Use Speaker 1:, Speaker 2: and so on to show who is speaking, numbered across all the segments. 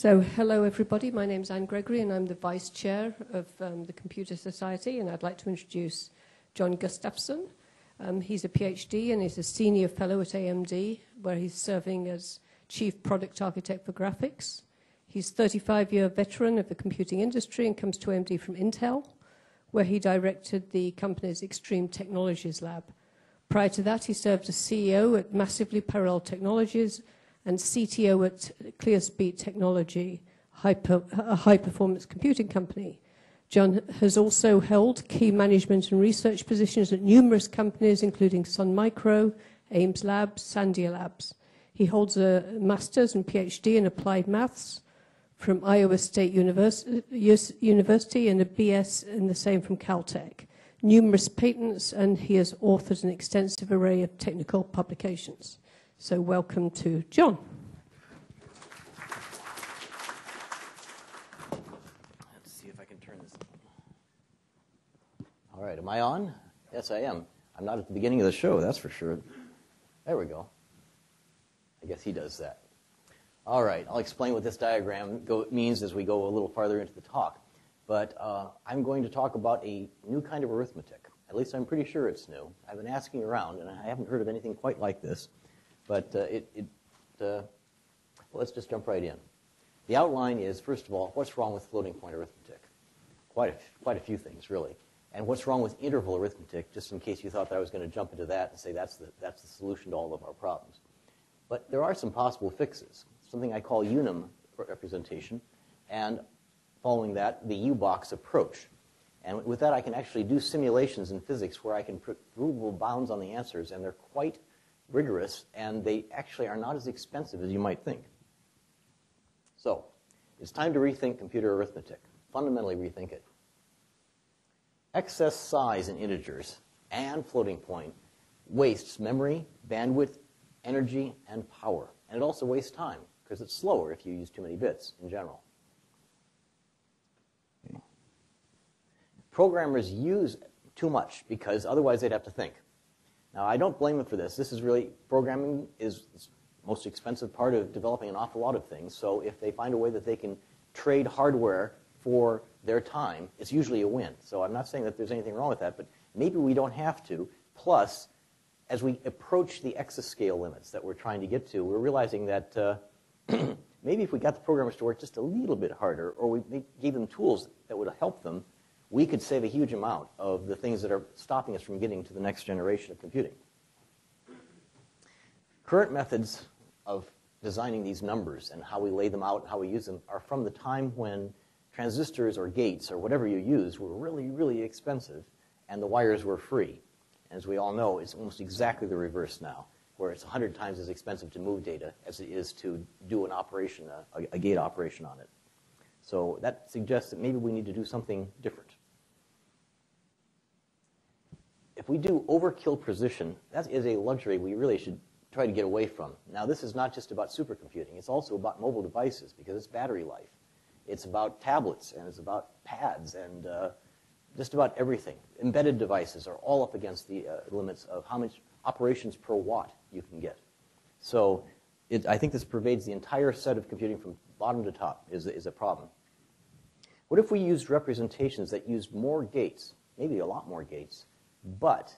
Speaker 1: So hello everybody, my name's Anne Gregory and I'm the Vice Chair of the Computer Society, and I'd like to introduce John Gustafson. He's a PhD and he's a Senior Fellow at AMD, where he's serving as Chief Product Architect for Graphics. He's a 35-year veteran of the computing industry and comes to AMD from Intel, where he directed the company's Extreme Technologies Lab. Prior to that, he served as CEO at Massively Parallel Technologies and CTO at ClearSpeed Technology, a high-performance computing company. John has also held key management and research positions at numerous companies, including Sun Micro, Ames Labs, Sandia Labs. He holds a master's and PhD in applied maths from Iowa State University and a BS in the same from Caltech. Numerous patents, and he has authored an extensive array of technical publications. So welcome to John.
Speaker 2: Let's see if I can turn this on. All right, am I on? Yes, I am. I'm not at the beginning of the show, that's for sure. There we go. I guess he does that. All right, I'll explain what this diagram means as we go a little farther into the talk. But I'm going to talk about a new kind of arithmetic. At least I'm pretty sure it's new. I've been asking around, and I haven't heard of anything quite like this. But well, let's just jump right in. The outline is, first of all, what's wrong with floating point arithmetic? Quite a few things, really. And what's wrong with interval arithmetic, just in case you thought that I was going to jump into that and say that's the solution to all of our problems. But there are some possible fixes, something I call unum representation, and following that, the U-box approach. And with that, I can actually do simulations in physics where I can put provable bounds on the answers, and they're quite rigorous, and they actually are not as expensive as you might think. So, it's time to rethink computer arithmetic, fundamentally rethink it. Excess size in integers and floating point wastes memory, bandwidth, energy, and power. And it also wastes time, because it's slower if you use too many bits in general. Okay. Programmers use too much, because otherwise they'd have to think. Now, I don't blame them for this. This is really, programming is the most expensive part of developing an awful lot of things. So if they find a way that they can trade hardware for their time, it's usually a win. So I'm not saying that there's anything wrong with that, but maybe we don't have to. Plus, as we approach the exascale limits that we're trying to get to, we're realizing that maybe if we got the programmers to work just a little bit harder, or we gave them tools that would help them, we could save a huge amount of the things that are stopping us from getting to the next generation of computing. Current methods of designing these numbers and how we lay them out and how we use them are from the time when transistors or gates or whatever you use were really, really expensive and the wires were free. And as we all know, it's almost exactly the reverse now, where it's 100 times as expensive to move data as it is to do an operation, a gate operation on it. So that suggests that maybe we need to do something different. If we do overkill precision, that is a luxury we really should try to get away from. Now, this is not just about supercomputing. It's also about mobile devices, because it's battery life. It's about tablets, and it's about pads, and just about everything. Embedded devices are all up against the limits of how much operations per watt you can get. So I think this pervades the entire set of computing from bottom to top is a problem. What if we used representations that used more gates, maybe a lot more gates, but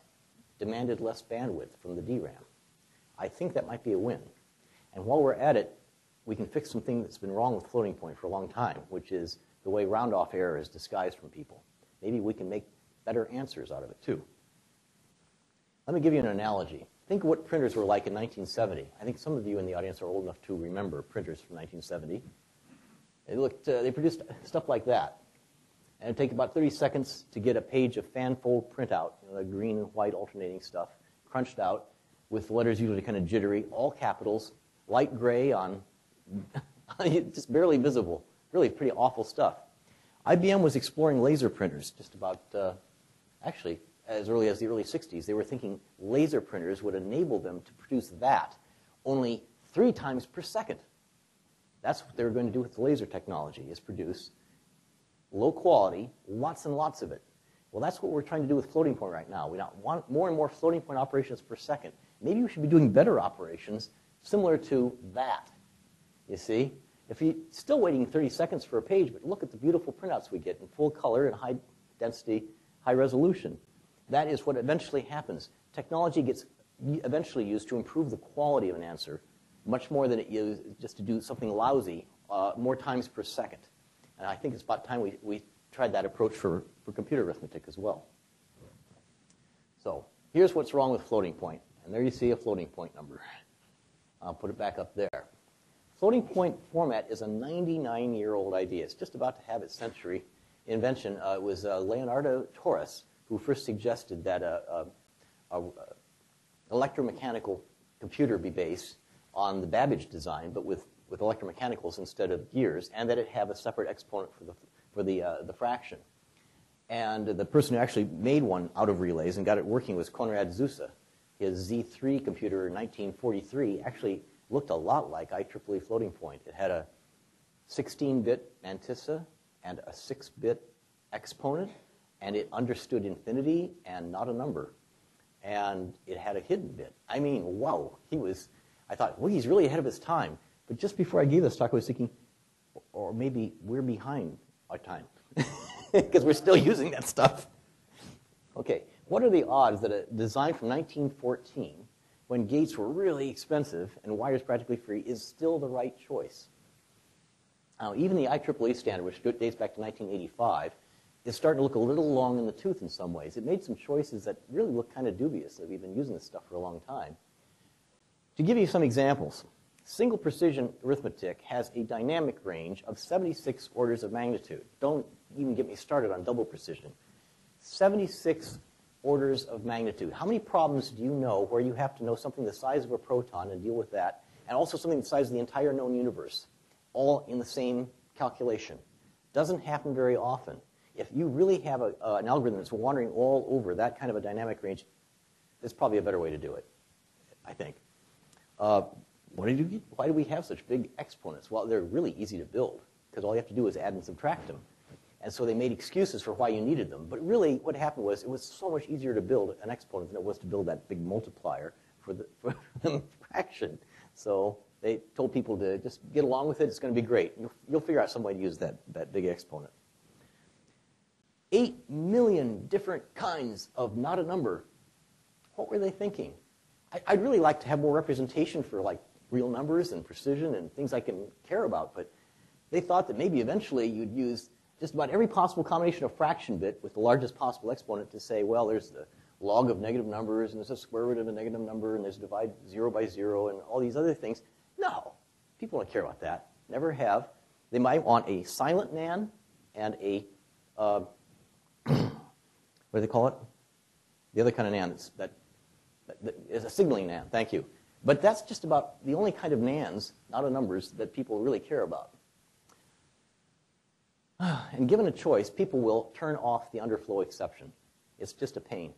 Speaker 2: demanded less bandwidth from the DRAM? I think that might be a win. And while we're at it, we can fix something that's been wrong with floating point for a long time, which is the way round-off error is disguised from people. Maybe we can make better answers out of it, too. Let me give you an analogy. Think of what printers were like in 1970. I think some of you in the audience are old enough to remember printers from 1970. They produced stuff like that. And it would take about 30 seconds to get a page of fan-fold printout, the green and white alternating stuff, crunched out, with letters usually kind of jittery, all capitals, light gray on, just barely visible. Really pretty awful stuff. IBM was exploring laser printers just about, actually, as early as the early 60s. They were thinking laser printers would enable them to produce that only 3 times per second. That's what they were going to do with the laser technology, is produce low quality, lots and lots of it. Well, that's what we're trying to do with floating point right now. We want more and more floating point operations per second. Maybe we should be doing better operations similar to that, you see? If you're still waiting 30 seconds for a page, but look at the beautiful printouts we get in full color and high density, high resolution. That is what eventually happens. Technology gets eventually used to improve the quality of an answer much more than it is just to do something lousy more times per second. And I think it's about time we tried that approach for computer arithmetic as well. So here's what's wrong with floating point. And there you see a floating point number. I'll put it back up there. Floating point format is a 99-year-old idea. It's just about to have its century invention. It was Leonardo Torres who first suggested that an electromechanical computer be based on the Babbage design, but with electromechanicals instead of gears, and that it have a separate exponent for the fraction. And the person who actually made one out of relays and got it working was Konrad Zuse. His Z3 computer in 1943 actually looked a lot like IEEE floating point. It had a 16-bit mantissa and a 6-bit exponent, and it understood infinity and not a number. And it had a hidden bit. I mean, wow, I thought, well, he's really ahead of his time. But just before I gave this talk, I was thinking, or maybe we're behind our time, because we're still using that stuff. Okay, what are the odds that a design from 1914, when gates were really expensive and wires practically free, is still the right choice? Now, even the IEEE standard, which dates back to 1985, is starting to look a little long in the tooth in some ways. It made some choices that really look kind of dubious, that we've been using this stuff for a long time. To give you some examples, single precision arithmetic has a dynamic range of 76 orders of magnitude. Don't even get me started on double precision. 76 orders of magnitude. How many problems do you know where you have to know something the size of a proton and deal with that, and also something the size of the entire known universe, all in the same calculation? Doesn't happen very often. If you really have an algorithm that's wandering all over that kind of a dynamic range, there's probably a better way to do it, I think. Why do we have such big exponents? Well, they're really easy to build, because all you have to do is add and subtract them. And so they made excuses for why you needed them. But really, what happened was it was so much easier to build an exponent than it was to build that big multiplier for the fraction. So they told people to just get along with it. It's going to be great. You'll figure out some way to use that big exponent. 8 million different kinds of not a number. What were they thinking? I'd really like to have more representation for like real numbers and precision and things I can care about, but they thought that maybe eventually you'd use just about every possible combination of fraction bit with the largest possible exponent to say, well, there's the log of negative numbers, and there's a square root of a negative number, and there's divide 0 by 0, and all these other things. No, people don't care about that. Never have. They might want a silent nan and a, what do they call it? The other kind of nan that is a signaling nan, thank you. But that's just about the only kind of nans, not a numbers, that people really care about. And given a choice, people will turn off the underflow exception. It's just a pain.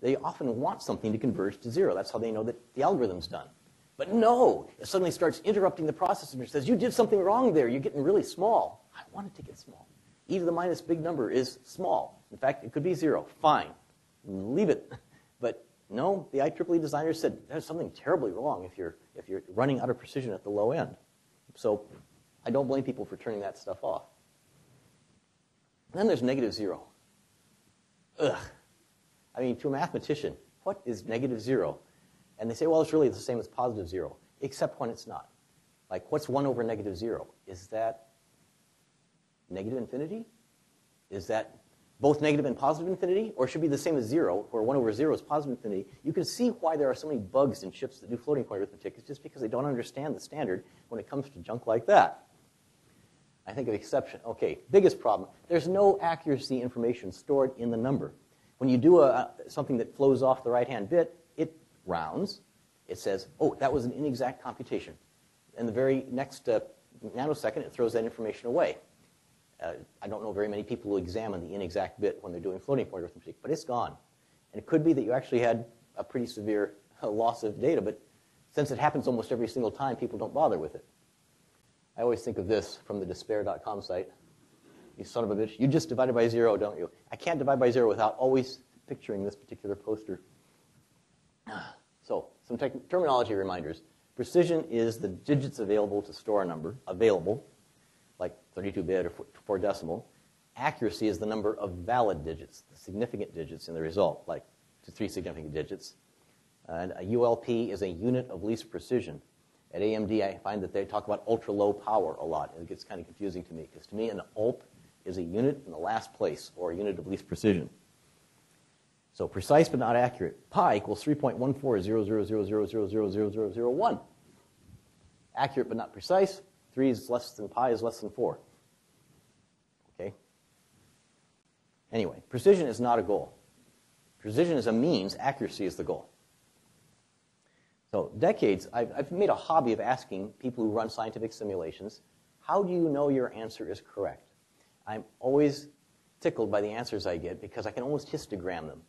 Speaker 2: They often want something to converge to 0. That's how they know that the algorithm's done. But no, it suddenly starts interrupting the process and it says, you did something wrong there. You're getting really small. I want it to get small. E to the minus big number is small. In fact, it could be 0. Fine. Leave it. But no, the IEEE designers said there's something terribly wrong if you're running out of precision at the low end. So I don't blame people for turning that stuff off. Then there's negative 0. Ugh. I mean, to a mathematician, what is negative 0? And they say, well, it's really the same as positive 0, except when it's not. Like, what's 1 over negative 0? Is that negative infinity? Is that both negative and positive infinity? Or it should be the same as 0, where 1 over 0 is positive infinity. You can see why there are so many bugs in chips that do floating point arithmetic. It's just because they don't understand the standard when it comes to junk like that. I think of exception. Okay, biggest problem. There's no accuracy information stored in the number. When you do something that flows off the right-hand bit, it rounds. It says, oh, that was an inexact computation. And the very next nanosecond, it throws that information away. I don't know very many people who examine the inexact bit when they're doing floating point arithmetic, but it's gone. And it could be that you actually had a pretty severe loss of data, but since it happens almost every single time, people don't bother with it. I always think of this from the despair.com site. You son of a bitch, you just divided by 0, don't you? I can't divide by 0 without always picturing this particular poster. So, some terminology reminders. Precision is the digits available to store a number, available, like 32-bit or 4 decimal. Accuracy is the number of valid digits, the significant digits in the result, like 3 significant digits. And a ULP is a unit of least precision. At AMD, I find that they talk about ultra-low power a lot, and it gets kind of confusing to me, because to me, an ULP is a unit in the last place, or a unit of least precision. So precise but not accurate. Pi equals 3.140000000001. Accurate but not precise. 3 is less than pi is less than 4. Okay? Anyway, precision is not a goal. Precision is a means. Accuracy is the goal. So decades, I've made a hobby of asking people who run scientific simulations, how do you know your answer is correct? I'm always tickled by the answers I get because I can almost histogram them.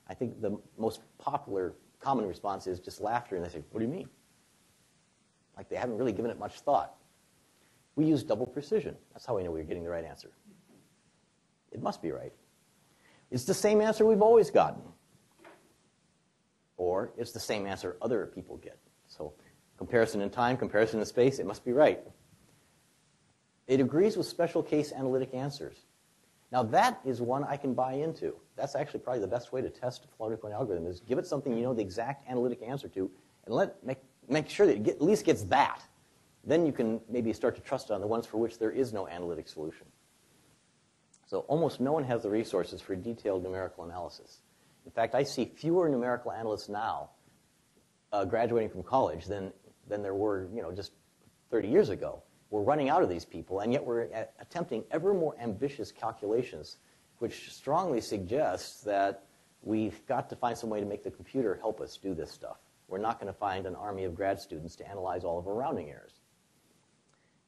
Speaker 2: I think the most popular, common response is just laughter, and they say, what do you mean? Like they haven't really given it much thought. We use double precision. That's how we know we're getting the right answer. It must be right. It's the same answer we've always gotten. Or it's the same answer other people get. So comparison in time, comparison in space, it must be right. It agrees with special case analytic answers. Now that is one I can buy into. That's actually probably the best way to test a floating point algorithm, is give it something you know the exact analytic answer to, and make sure that it at least gets that. Then you can maybe start to trust on the ones for which there is no analytic solution. So almost no one has the resources for detailed numerical analysis. In fact, I see fewer numerical analysts now graduating from college than there were, just 30 years ago. We're running out of these people, and yet we're attempting ever more ambitious calculations, which strongly suggests that we've got to find some way to make the computer help us do this stuff. We're not going to find an army of grad students to analyze all of our rounding errors.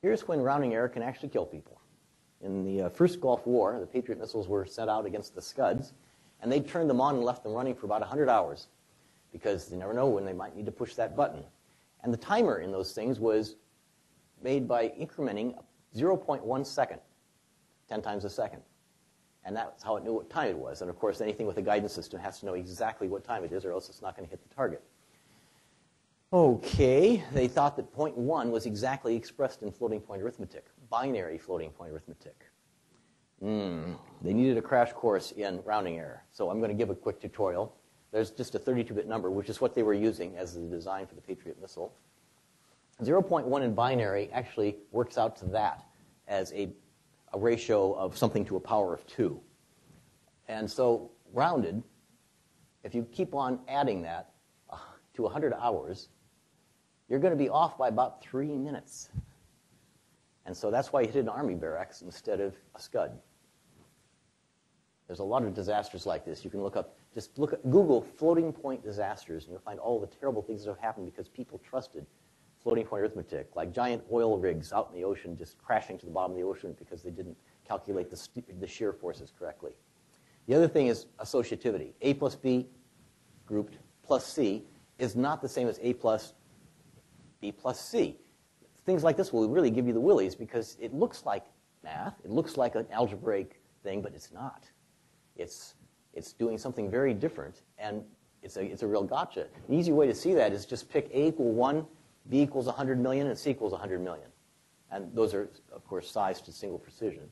Speaker 2: Here's when rounding error can actually kill people. In the first Gulf War, the Patriot missiles were sent out against the Scuds, and they turned them on and left them running for about 100 hours because you never know when they might need to push that button. And the timer in those things was made by incrementing 0.1 second, 10 times a second. And that's how it knew what time it was. And of course, anything with a guidance system has to know exactly what time it is, or else it's not going to hit the target. Okay, they thought that 0.1 was exactly expressed in floating point arithmetic, binary floating point arithmetic. They needed a crash course in rounding error. So I'm going to give a quick tutorial. There's just a 32-bit number, which is what they were using as the design for the Patriot missile. 0.1 in binary actually works out to that as a ratio of something to a power of 2. And so rounded, if you keep on adding that to 100 hours, you're going to be off by about 3 minutes. And so that's why you hit an army barracks instead of a Scud. There's a lot of disasters like this. You can Google floating point disasters, and you'll find all the terrible things that have happened because people trusted floating point arithmetic, like giant oil rigs out in the ocean just crashing to the bottom of the ocean because they didn't calculate the shear forces correctly. The other thing is associativity. A plus B grouped plus C is not the same as A plus B plus C. Things like this will really give you the willies because it looks like math. It looks like an algebraic thing, but it's not. It's doing something very different, and it's a real gotcha. An easy way to see that is just pick A equal 1, B equals 100 million, and C equals 100 million. And those are, of course, sized to single precision.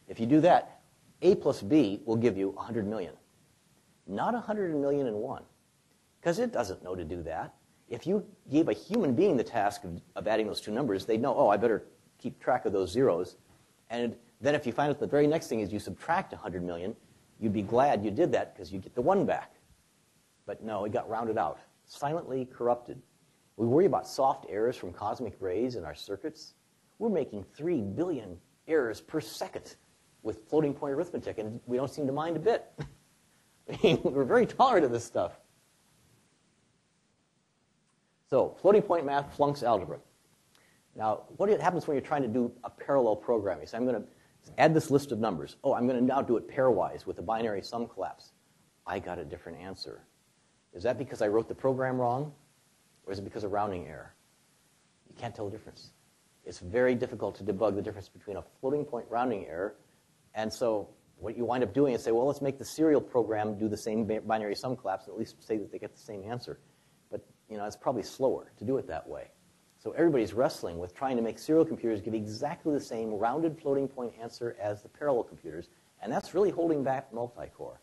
Speaker 2: If you do that, A plus B will give you 100 million. Not 100 million and 1, because it doesn't know to do that. If you gave a human being the task of adding those two numbers, they'd know, oh, I better keep track of those zeros. And then if you find out the very next thing is you subtract 100 million, you'd be glad you did that because you get the 1 back. But no, it got rounded out, silently corrupted. We worry about soft errors from cosmic rays in our circuits. We're making 3 billion errors per second with floating point arithmetic, and we don't seem to mind a bit. I mean, we're very tolerant of this stuff. So, floating point math flunks algebra. Now, what happens when you're trying to do a parallel programming? So I'm going to add this list of numbers. Oh, I'm going to now do it pairwise with a binary sum collapse. I got a different answer. Is that because I wrote the program wrong? Or is it because of rounding error? You can't tell the difference. It's very difficult to debug the difference between a floating point rounding error. And so what you wind up doing is say, well, let's make the serial program do the same binary sum collapse and at least say that they get the same answer. But it's probably slower to do it that way. So everybody's wrestling with trying to make serial computers give exactly the same rounded floating point answer as the parallel computers, and that's really holding back multi-core,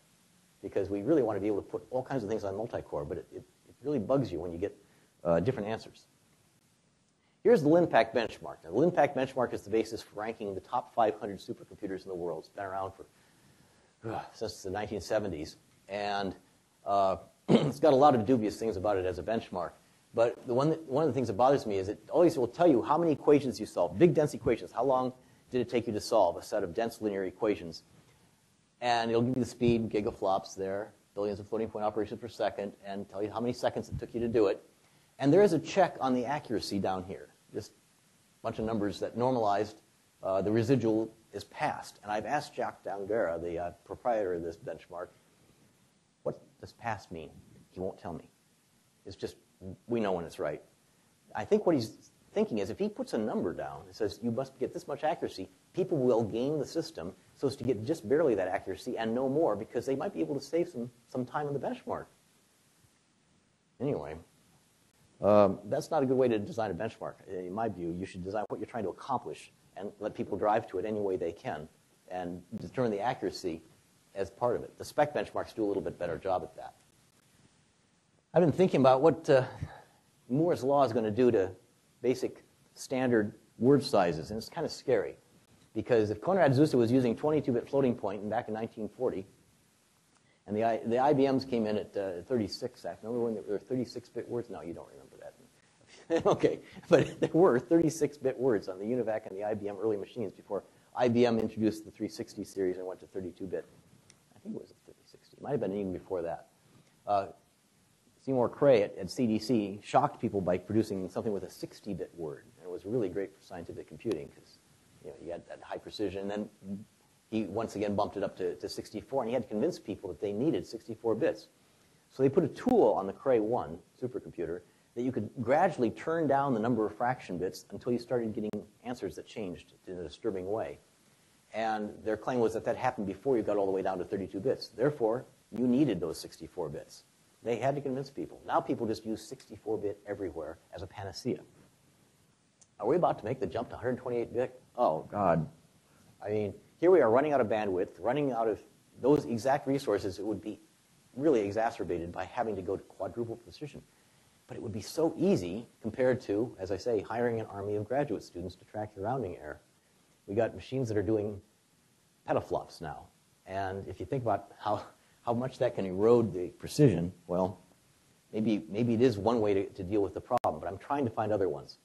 Speaker 2: because we really want to be able to put all kinds of things on multi-core, but it really bugs you when you get different answers. Here's the Linpack Benchmark. Now, the Linpack Benchmark is the basis for ranking the top 500 supercomputers in the world. It's been around for since the 1970s, and it's got a lot of dubious things about it as a benchmark. But one of the things that bothers me is it always will tell you how many equations you solved, big dense equations. How long did it take you to solve a set of dense linear equations? And it'll give you the speed, gigaflops there, billions of floating point operations per second, and tell you how many seconds it took you to do it. And there is a check on the accuracy down here, just a bunch of numbers that normalized. The residual is passed. And I've asked Jack D'Angara, the proprietor of this benchmark, what does passed mean? He won't tell me. It's just, we know when it's right. I think what he's thinking is if he puts a number down and says you must get this much accuracy, people will game the system so as to get just barely that accuracy and no more, because they might be able to save some time on the benchmark. Anyway, that's not a good way to design a benchmark. In my view, you should design what you're trying to accomplish and let people drive to it any way they can and determine the accuracy as part of it. The spec benchmarks do a little bit better job at that. I've been thinking about what Moore's law is going to do to basic standard word sizes, and it's kind of scary. Because if Konrad Zuse was using 22-bit floating point back in 1940, and the IBMs came in at 36, remember when there were 36-bit words? No, you don't remember that. Okay, but there were 36-bit words on the UNIVAC and the IBM early machines before IBM introduced the 360 series and went to 32-bit. I think it was a 3060. It might have been even before that. Seymour Cray at CDC shocked people by producing something with a 60-bit word, and it was really great for scientific computing because you had that high precision. And then he once again bumped it up to 64, and he had to convince people that they needed 64 bits. So they put a tool on the Cray 1 supercomputer that you could gradually turn down the number of fraction bits until you started getting answers that changed in a disturbing way. And their claim was that happened before you got all the way down to 32 bits. Therefore, you needed those 64 bits. They had to convince people. Now people just use 64-bit everywhere as a panacea. Are we about to make the jump to 128-bit? Oh, God. I mean, here we are running out of bandwidth, running out of those exact resources. It would be really exacerbated by having to go to quadruple precision. But it would be so easy compared to, as I say, hiring an army of graduate students to track your rounding error. We got machines that are doing petaflops now. And if you think about how much that can erode the precision, well, maybe it is one way to deal with the problem, but I'm trying to find other ones.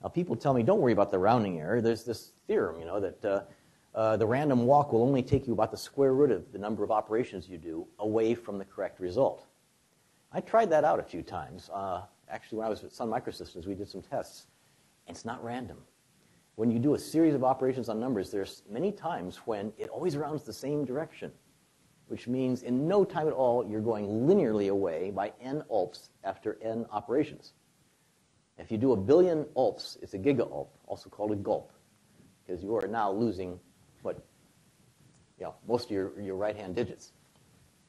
Speaker 2: Now, people tell me, don't worry about the rounding error. There's this theorem, that the random walk will only take you about the square root of the number of operations you do away from the correct result. I tried that out a few times. Actually, when I was at Sun Microsystems, we did some tests. It's not random. When you do a series of operations on numbers, there's many times when it always rounds the same direction, which means in no time at all, you're going linearly away by n ulps after n operations. If you do a billion ulps, it's a giga-ulp, also called a gulp, because you are now losing most of your right-hand digits.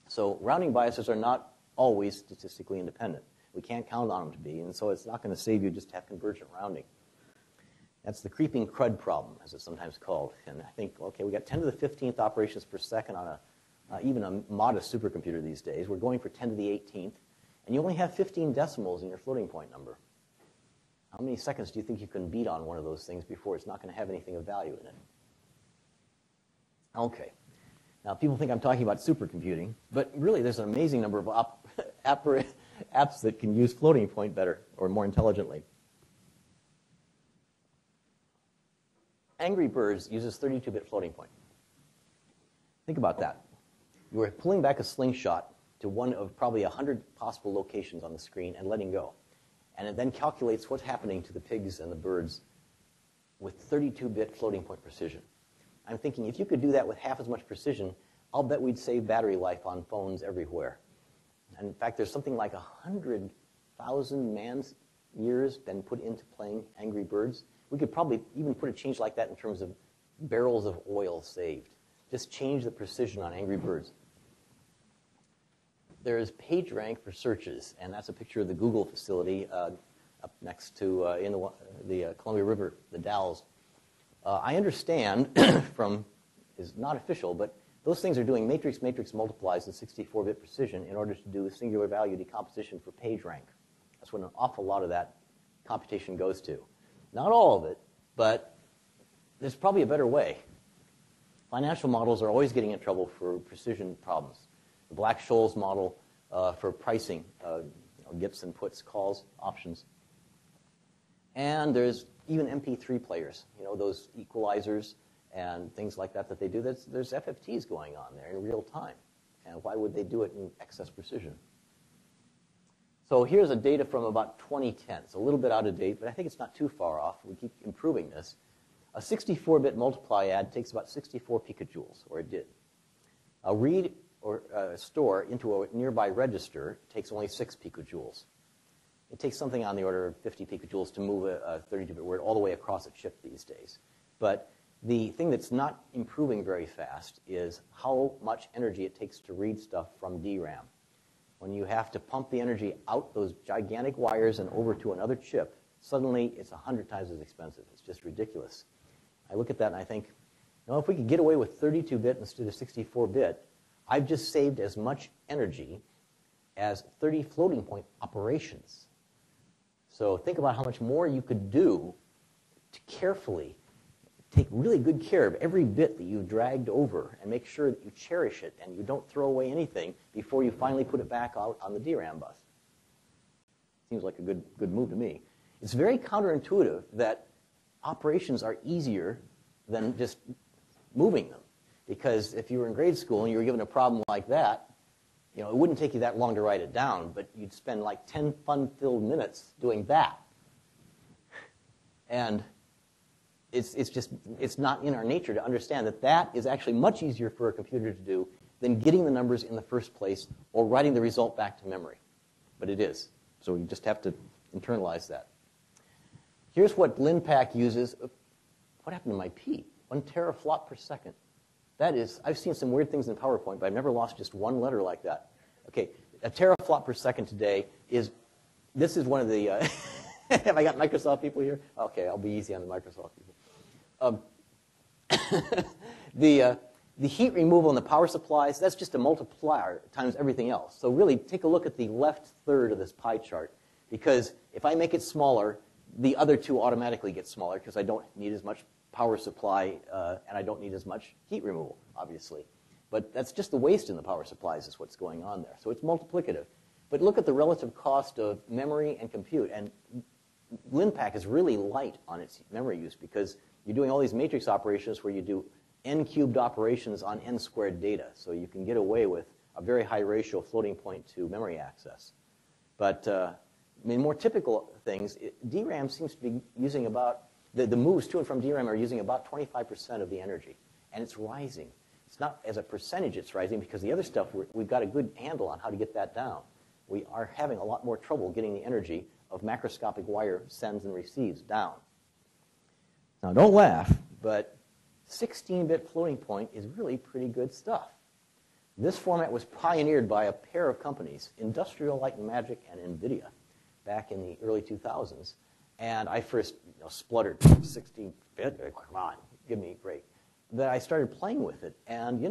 Speaker 2: So rounding biases are not always statistically independent. We can't count on them to be, and so it's not going to save you just to have convergent rounding. That's the creeping crud problem, as it's sometimes called. And I think, okay, we got 10 to the 15th operations per second on even a modest supercomputer these days. We're going for 10 to the 18th, and you only have 15 decimals in your floating point number. How many seconds do you think you can beat on one of those things before it's not going to have anything of value in it? Okay. Now, people think I'm talking about supercomputing, but really there's an amazing number of apps that can use floating point better or more intelligently. Angry Birds uses 32-bit floating point. Think about that. You are pulling back a slingshot to one of probably 100 possible locations on the screen and letting go. And it then calculates what's happening to the pigs and the birds with 32-bit floating point precision. I'm thinking if you could do that with half as much precision, I'll bet we'd save battery life on phones everywhere. And in fact, there's something like 100,000 man-years been put into playing Angry Birds. We could probably even put a change like that in terms of barrels of oil saved. Just change the precision on Angry Birds. There is PageRank for searches, and that's a picture of the Google facility. up next to in the Columbia River, the Dalles. I understand from, is not official, but those things are doing matrix-matrix multiplies in 64-bit precision in order to do singular value decomposition for page rank. That's what an awful lot of that computation goes to. Not all of it, but there's probably a better way. Financial models are always getting in trouble for precision problems. The Black-Scholes model for pricing, Gibson puts, calls, options. And there's even MP3 players, those equalizers and things like that they do. There's FFTs going on there in real time. And why would they do it in excess precision? So here's a data from about 2010. It's a little bit out of date, but I think it's not too far off. We keep improving this. A 64-bit multiply add takes about 64 picojoules, or it did. A read or store into a nearby register takes only 6 picojoules. It takes something on the order of 50 picojoules to move a 32-bit word all the way across a chip these days. But the thing that's not improving very fast is how much energy it takes to read stuff from DRAM. When you have to pump the energy out those gigantic wires and over to another chip, suddenly it's 100 times as expensive. It's just ridiculous. I look at that and I think, if we could get away with 32-bit instead of 64-bit, I've just saved as much energy as 30 floating point operations. So think about how much more you could do to carefully take really good care of every bit that you've dragged over and make sure that you cherish it and you don't throw away anything before you finally put it back out on the DRAM bus. Seems like a good move to me. It's very counterintuitive that operations are easier than just moving them. Because if you were in grade school and you were given a problem like that, it wouldn't take you that long to write it down, but you'd spend like 10 fun-filled minutes doing that. And it's not in our nature to understand that is actually much easier for a computer to do than getting the numbers in the first place or writing the result back to memory. But it is. So you just have to internalize that. Here's what Linpack uses. What happened to my P? 1 teraflop per second. That is, I've seen some weird things in PowerPoint, but I've never lost just one letter like that. Okay, a teraflop per second today this is one of the, have I got Microsoft people here? Okay, I'll be easy on the Microsoft people. The heat removal in the power supplies, that's just a multiplier times everything else. So really, take a look at the left third of this pie chart, because if I make it smaller, the other two automatically get smaller because I don't need as much power supply and I don't need as much heat removal, obviously. But that's just the waste in the power supplies is what's going on there. So it's multiplicative. But look at the relative cost of memory and compute. And Linpack is really light on its memory use because you're doing all these matrix operations where you do n-cubed operations on n-squared data. So you can get away with a very high ratio floating point to memory access. But more typical things, DRAM seems to be using about, the moves to and from DRAM are using about 25% of the energy. And it's rising. It's not as a percentage it's rising because the other stuff, we've got a good handle on how to get that down. We are having a lot more trouble getting the energy of macroscopic wire sends and receives down. Now, don't laugh, but 16-bit floating point is really pretty good stuff. This format was pioneered by a pair of companies, Industrial Light and Magic and NVIDIA, back in the early 2000s. And I first spluttered 16-bit. Come on, give me a break. Then I started playing with it, and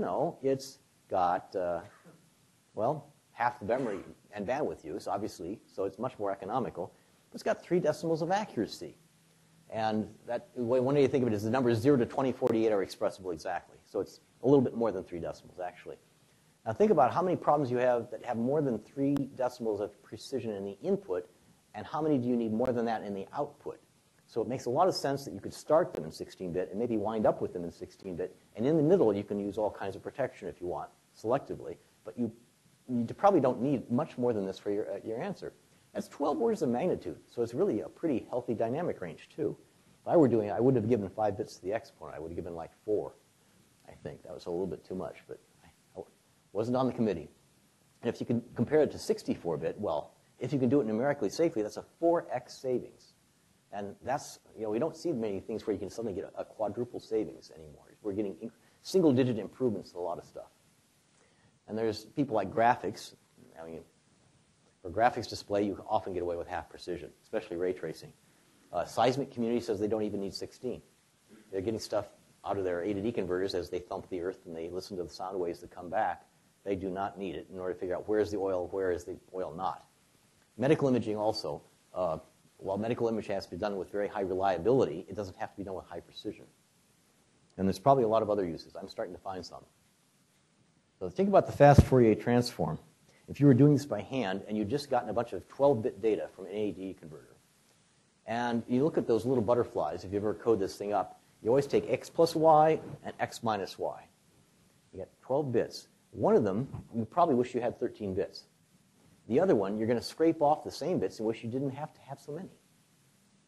Speaker 2: it's got half the memory and bandwidth use, obviously, so it's much more economical. But it's got 3 decimals of accuracy. And that one way you think of it is the numbers 0 to 2048 are expressible exactly. So it's a little bit more than 3 decimals, actually. Now think about how many problems you have that have more than 3 decimals of precision in the input, and how many do you need more than that in the output. So it makes a lot of sense that you could start them in 16-bit and maybe wind up with them in 16-bit. And in the middle, you can use all kinds of protection if you want, selectively. But you probably don't need much more than this for your answer. That's 12 orders of magnitude. So it's really a pretty healthy dynamic range, too. If I were doing it, I wouldn't have given 5 bits to the exponent. I would have given like 4, I think. That was a little bit too much, but I wasn't on the committee. And if you can compare it to 64-bit, well, if you can do it numerically safely, that's a 4x savings. And that's, we don't see many things where you can suddenly get a quadruple savings anymore. We're getting single-digit improvements in a lot of stuff. And there's people like graphics. For graphics display, you often get away with half precision, especially ray tracing. Seismic community says they don't even need 16. They're getting stuff out of their A to D converters as they thump the earth and they listen to the sound waves that come back. They do not need it in order to figure out where is the oil not. Medical imaging also, while medical imaging has to be done with very high reliability, it doesn't have to be done with high precision. And there's probably a lot of other uses. I'm starting to find some. So think about the fast Fourier transform. If you were doing this by hand and you'd just gotten a bunch of 12-bit data from an A/D converter, and you look at those little butterflies, if you ever code this thing up, you always take x plus y and x minus y. You get 12 bits. One of them, you probably wish you had 13 bits. The other one, you're going to scrape off the same bits and wish you didn't have to have so many.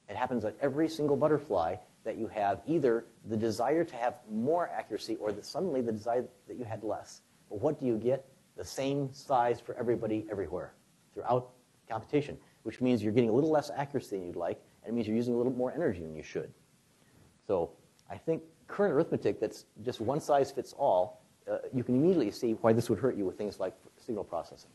Speaker 2: It happens on every single butterfly that you have either the desire to have more accuracy or suddenly the desire that you had less. But what do you get? The same size for everybody everywhere throughout computation, which means you're getting a little less accuracy than you'd like, and it means you're using a little more energy than you should. So I think current arithmetic that's just one size fits all, you can immediately see why this would hurt you with things like signal processing.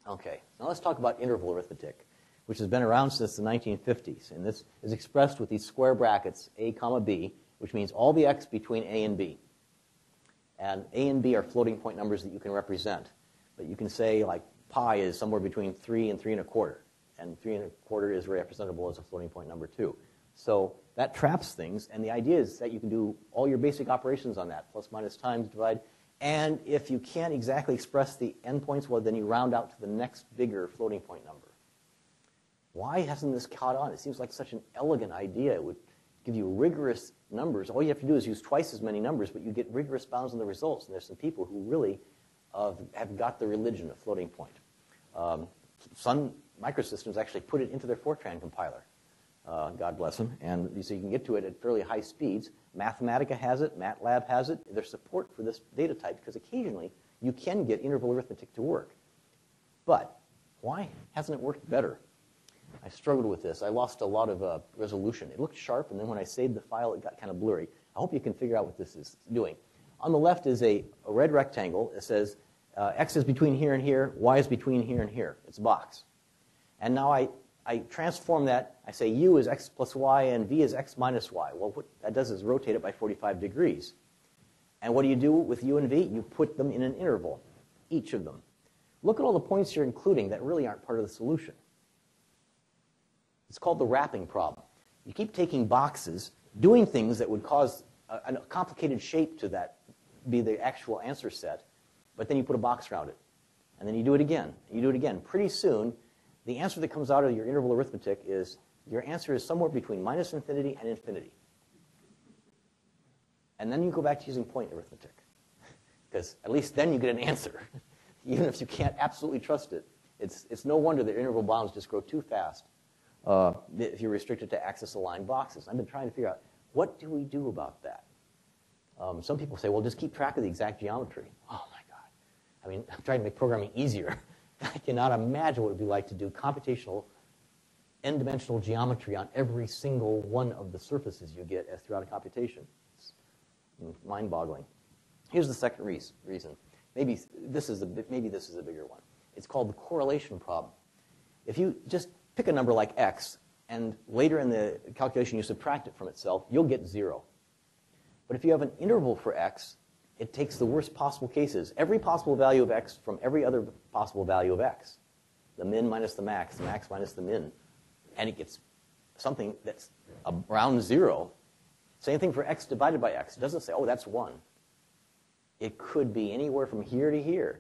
Speaker 2: Okay, now let's talk about interval arithmetic, which has been around since the 1950s. And this is expressed with these square brackets, a comma b, which means all the x between a and b. And a and b are floating point numbers that you can represent. But you can say, like, pi is somewhere between 3 and 3 1/4. And 3 1/4 is representable as a floating point number, too. So that traps things. And the idea is that you can do all your basic operations on that, plus, minus, times, divide. And if you can't exactly express the endpoints, well, then you round out to the next bigger floating point number. Why hasn't this caught on? It seems like such an elegant idea. It would give you rigorous numbers. All you have to do is use twice as many numbers, but you get rigorous bounds on the results. And there's some people who really have got the religion of floating point. Sun Microsystems actually put it into their Fortran compiler. God bless them. And so you can get to it at fairly high speeds. Mathematica has it. MATLAB has it. There's support for this data type because occasionally you can get interval arithmetic to work. But why hasn't it worked better? I struggled with this. I lost a lot of resolution. It looked sharp, and then when I saved the file, it got kind of blurry. I hope you can figure out what this is doing. On the left is a red rectangle. It says x is between here and here, y is between here and here. It's a box. And now I transform that. I say u is x plus y and v is x minus y. Well, what that does is rotate it by 45 degrees. And what do you do with u and v? You put them in an interval, each of them. Look at all the points you're including that really aren't part of the solution. It's called the wrapping problem. You keep taking boxes, doing things that would cause a complicated shape to that, be the actual answer set, but then you put a box around it. And then you do it again, and you do it again. Pretty soon, the answer that comes out of your interval arithmetic is, your answer is somewhere between minus infinity and infinity. And then you go back to using point arithmetic, because at least then you get an answer, even if you can't absolutely trust it. It's no wonder that interval bounds just grow too fast. If you're restricted to axis-aligned boxes. I've been trying to figure out, what do we do about that? Some people say, well, just keep track of the exact geometry. Oh, my God. I mean, I'm trying to make programming easier. I cannot imagine what it would be like to do computational n-dimensional geometry on every single one of the surfaces you get throughout a computation. It's mind-boggling. Here's the second reason. Maybe this is a bigger one. It's called the correlation problem. If you just pick a number like x, and later in the calculation you subtract it from itself, you'll get 0. But if you have an interval for x, it takes the worst possible cases, every possible value of x from every other possible value of x, the min minus the max minus the min, and it gets something that's around 0. Same thing for x divided by x. It doesn't say, oh, that's 1. It could be anywhere from here to here.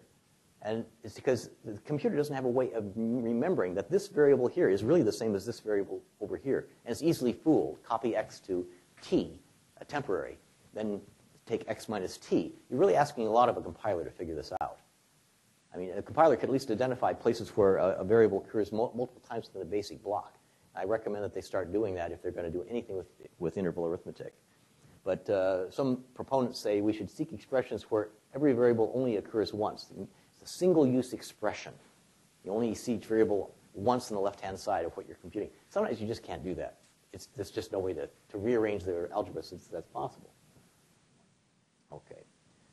Speaker 2: And it's because the computer doesn't have a way of remembering that this variable here is really the same as this variable over here. And it's easily fooled. Copy x to t, a temporary, then take x minus t. You're really asking a lot of a compiler to figure this out. I mean, a compiler could at least identify places where a variable occurs multiple times within the basic block. I recommend that they start doing that if they're going to do anything with interval arithmetic. But some proponents say we should seek expressions where every variable only occurs once. It's a single-use expression. You only see each variable once on the left-hand side of what you're computing. Sometimes you just can't do that. There's just no way to rearrange the algebra since that's possible. Okay.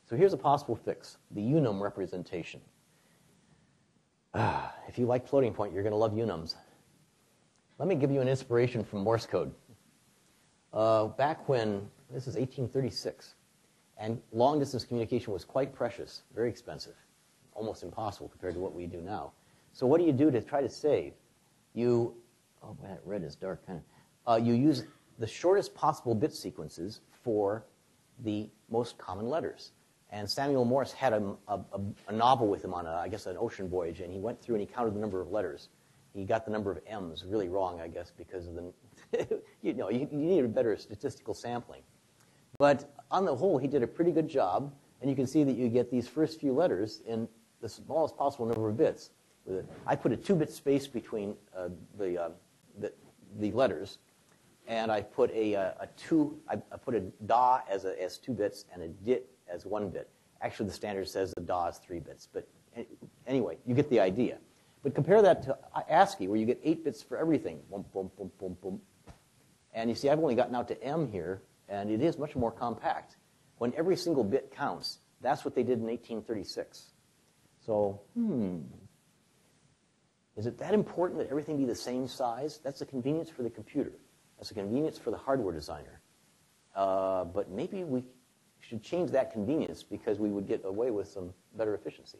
Speaker 2: So here's a possible fix, the unum representation. If you like floating point, you're going to love unums. Let me give you an inspiration from Morse code. Back when, this is 1836, and long-distance communication was quite precious, very expensive, almost impossible compared to what we do now. So what do you do to try to save? You, oh, that red is dark, kind of. You use the shortest possible bit sequences for the most common letters. And Samuel Morse had a novel with him on, I guess, an ocean voyage, and he went through and he counted the number of letters. He got the number of M's really wrong, I guess, because of the, you needed better statistical sampling. But on the whole, he did a pretty good job, and you can see that you get these first few letters in the smallest possible number of bits. I put a 2-bit space between the letters, and I put I put a da as 2 bits and a dit as 1 bit. Actually, the standard says the da is 3 bits, but anyway, you get the idea. But compare that to ASCII, where you get 8 bits for everything. Boom, boom, boom, boom, boom. And you see, I've only gotten out to M here, and it is much more compact. When every single bit counts, that's what they did in 1836. So, is it that important that everything be the same size? That's a convenience for the computer. That's a convenience for the hardware designer. But maybe we should change that convenience because we would get away with some better efficiency.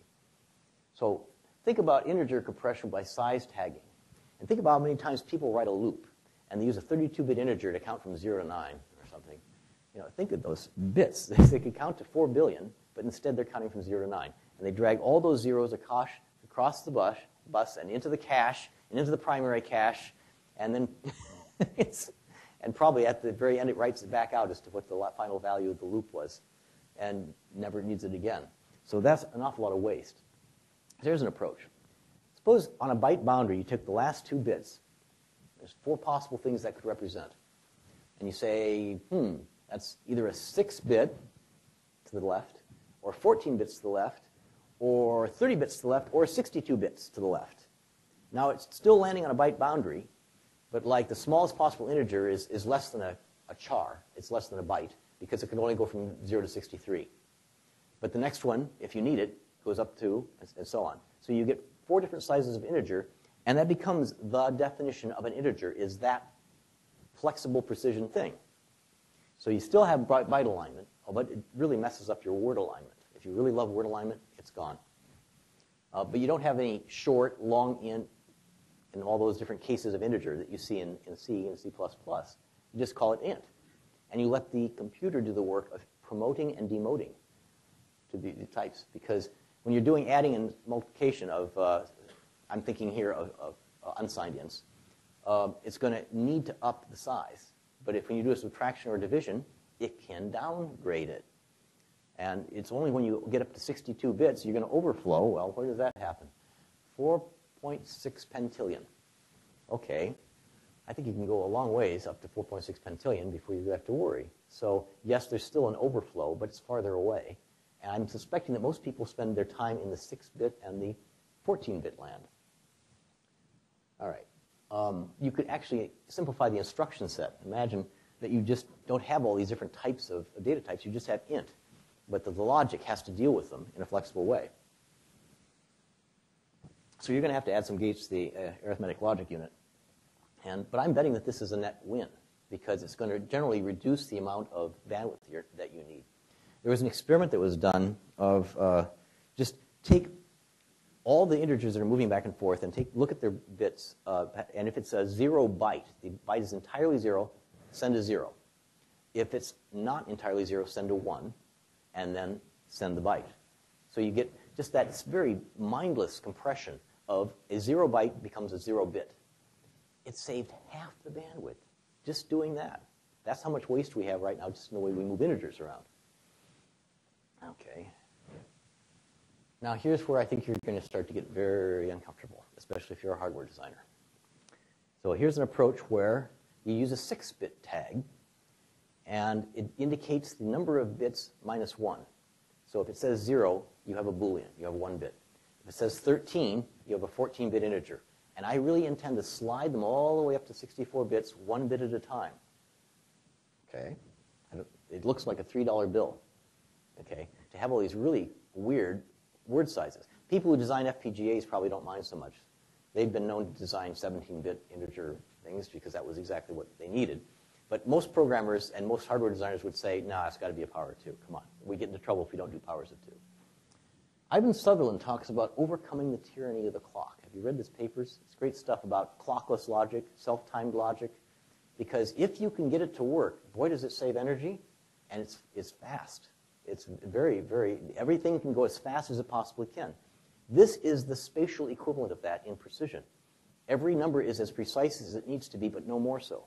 Speaker 2: So think about integer compression by size tagging. And think about how many times people write a loop, and they use a 32-bit integer to count from 0 to 9 or something. Think of those bits. They could count to 4 billion, but instead they're counting from 0 to 9. And they drag all those zeros across the bus and into the cache, and into the primary cache, and then and probably at the very end it writes it back out as to what the final value of the loop was, and never needs it again. So that's an awful lot of waste. There's an approach. Suppose on a byte boundary you took the last 2 bits. There's 4 possible things that could represent. And you say, that's either a 6-bit to the left, or 14 bits to the left, or 30 bits to the left, or 62 bits to the left. Now it's still landing on a byte boundary, but like the smallest possible integer is less than a char. It's less than a byte, because it can only go from 0 to 63. But the next one, if you need it, goes up to, and so on. So you get 4 different sizes of integer, and that becomes the definition of an integer, is that flexible precision thing. So you still have byte alignment, but it really messes up your word alignment. If you really love word alignment, it's gone. But you don't have any short, long int, and all those different cases of integer that you see in C and C++. You just call it int. And you let the computer do the work of promoting and demoting to the types. Because when you're doing adding and multiplication of, I'm thinking here of unsigned ints, it's going to need to up the size. But if when you do a subtraction or division, it can downgrade it. And it's only when you get up to 62 bits you're going to overflow. Well, where does that happen? 4.6 pentillion. Okay. I think you can go a long ways up to 4.6 pentillion before you have to worry. So, yes, there's still an overflow, but it's farther away. And I'm suspecting that most people spend their time in the 6-bit and the 14-bit land. All right. You could actually simplify the instruction set. Imagine that you just don't have all these different types of data types. You just have int. But the logic has to deal with them in a flexible way. So you're going to have to add some gates to the arithmetic logic unit. But I'm betting that this is a net win, because it's going to generally reduce the amount of bandwidth that you need. There was an experiment that was done of just take all the integers that are moving back and forth and look at their bits. And if it's a 0 byte, the byte is entirely 0, send a 0. If it's not entirely 0, send a 1, and then send the byte. So you get just that very mindless compression of a 0 byte becomes a 0 bit. It saved half the bandwidth just doing that. That's how much waste we have right now just in the way we move integers around. Okay. Now here's where I think you're going to start to get very uncomfortable, especially if you're a hardware designer. So here's an approach where you use a 6-bit tag, and it indicates the number of bits minus 1. So if it says 0, you have a Boolean. You have 1 bit. If it says 13, you have a 14-bit integer. And I really intend to slide them all the way up to 64 bits, 1 bit at a time. Okay? It looks like a $3 bill. Okay? To have all these really weird word sizes. People who design FPGAs probably don't mind so much. They've been known to design 17-bit integer things because that was exactly what they needed. But most programmers and most hardware designers would say, nah, it's got to be a power of 2. Come on. We get into trouble if we don't do powers of 2. Ivan Sutherland talks about overcoming the tyranny of the clock. Have you read his papers? It's great stuff about clockless logic, self-timed logic. Because if you can get it to work, boy, does it save energy, and it's fast. It's very, very, everything can go as fast as it possibly can. This is the spatial equivalent of that in precision. Every number is as precise as it needs to be, but no more so.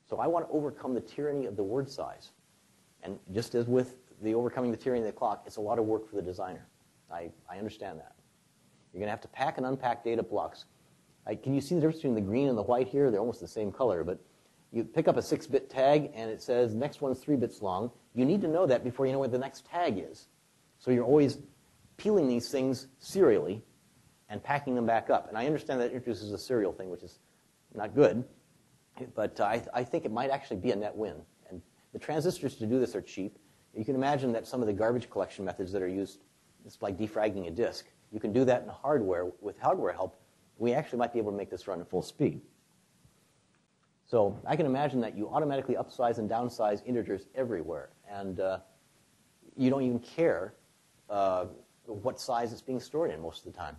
Speaker 2: So I want to overcome the tyranny of the word size. And just as with the overcoming the tyranny of the clock, it's a lot of work for the designer. I understand that. You're going to have to pack and unpack data blocks. Can you see the difference between the green and the white here? They're almost the same color, but you pick up a 6-bit tag, and it says next one's 3 bits long. You need to know that before you know where the next tag is. So you're always peeling these things serially and packing them back up. And I understand that introduces a serial thing, which is not good, but I think it might actually be a net win. And the transistors to do this are cheap. You can imagine that some of the garbage collection methods that are used, it's like defragging a disk. You can do that in hardware. With hardware help, we actually might be able to make this run at full speed. So I can imagine that you automatically upsize and downsize integers everywhere, and you don't even care what size it's being stored in most of the time,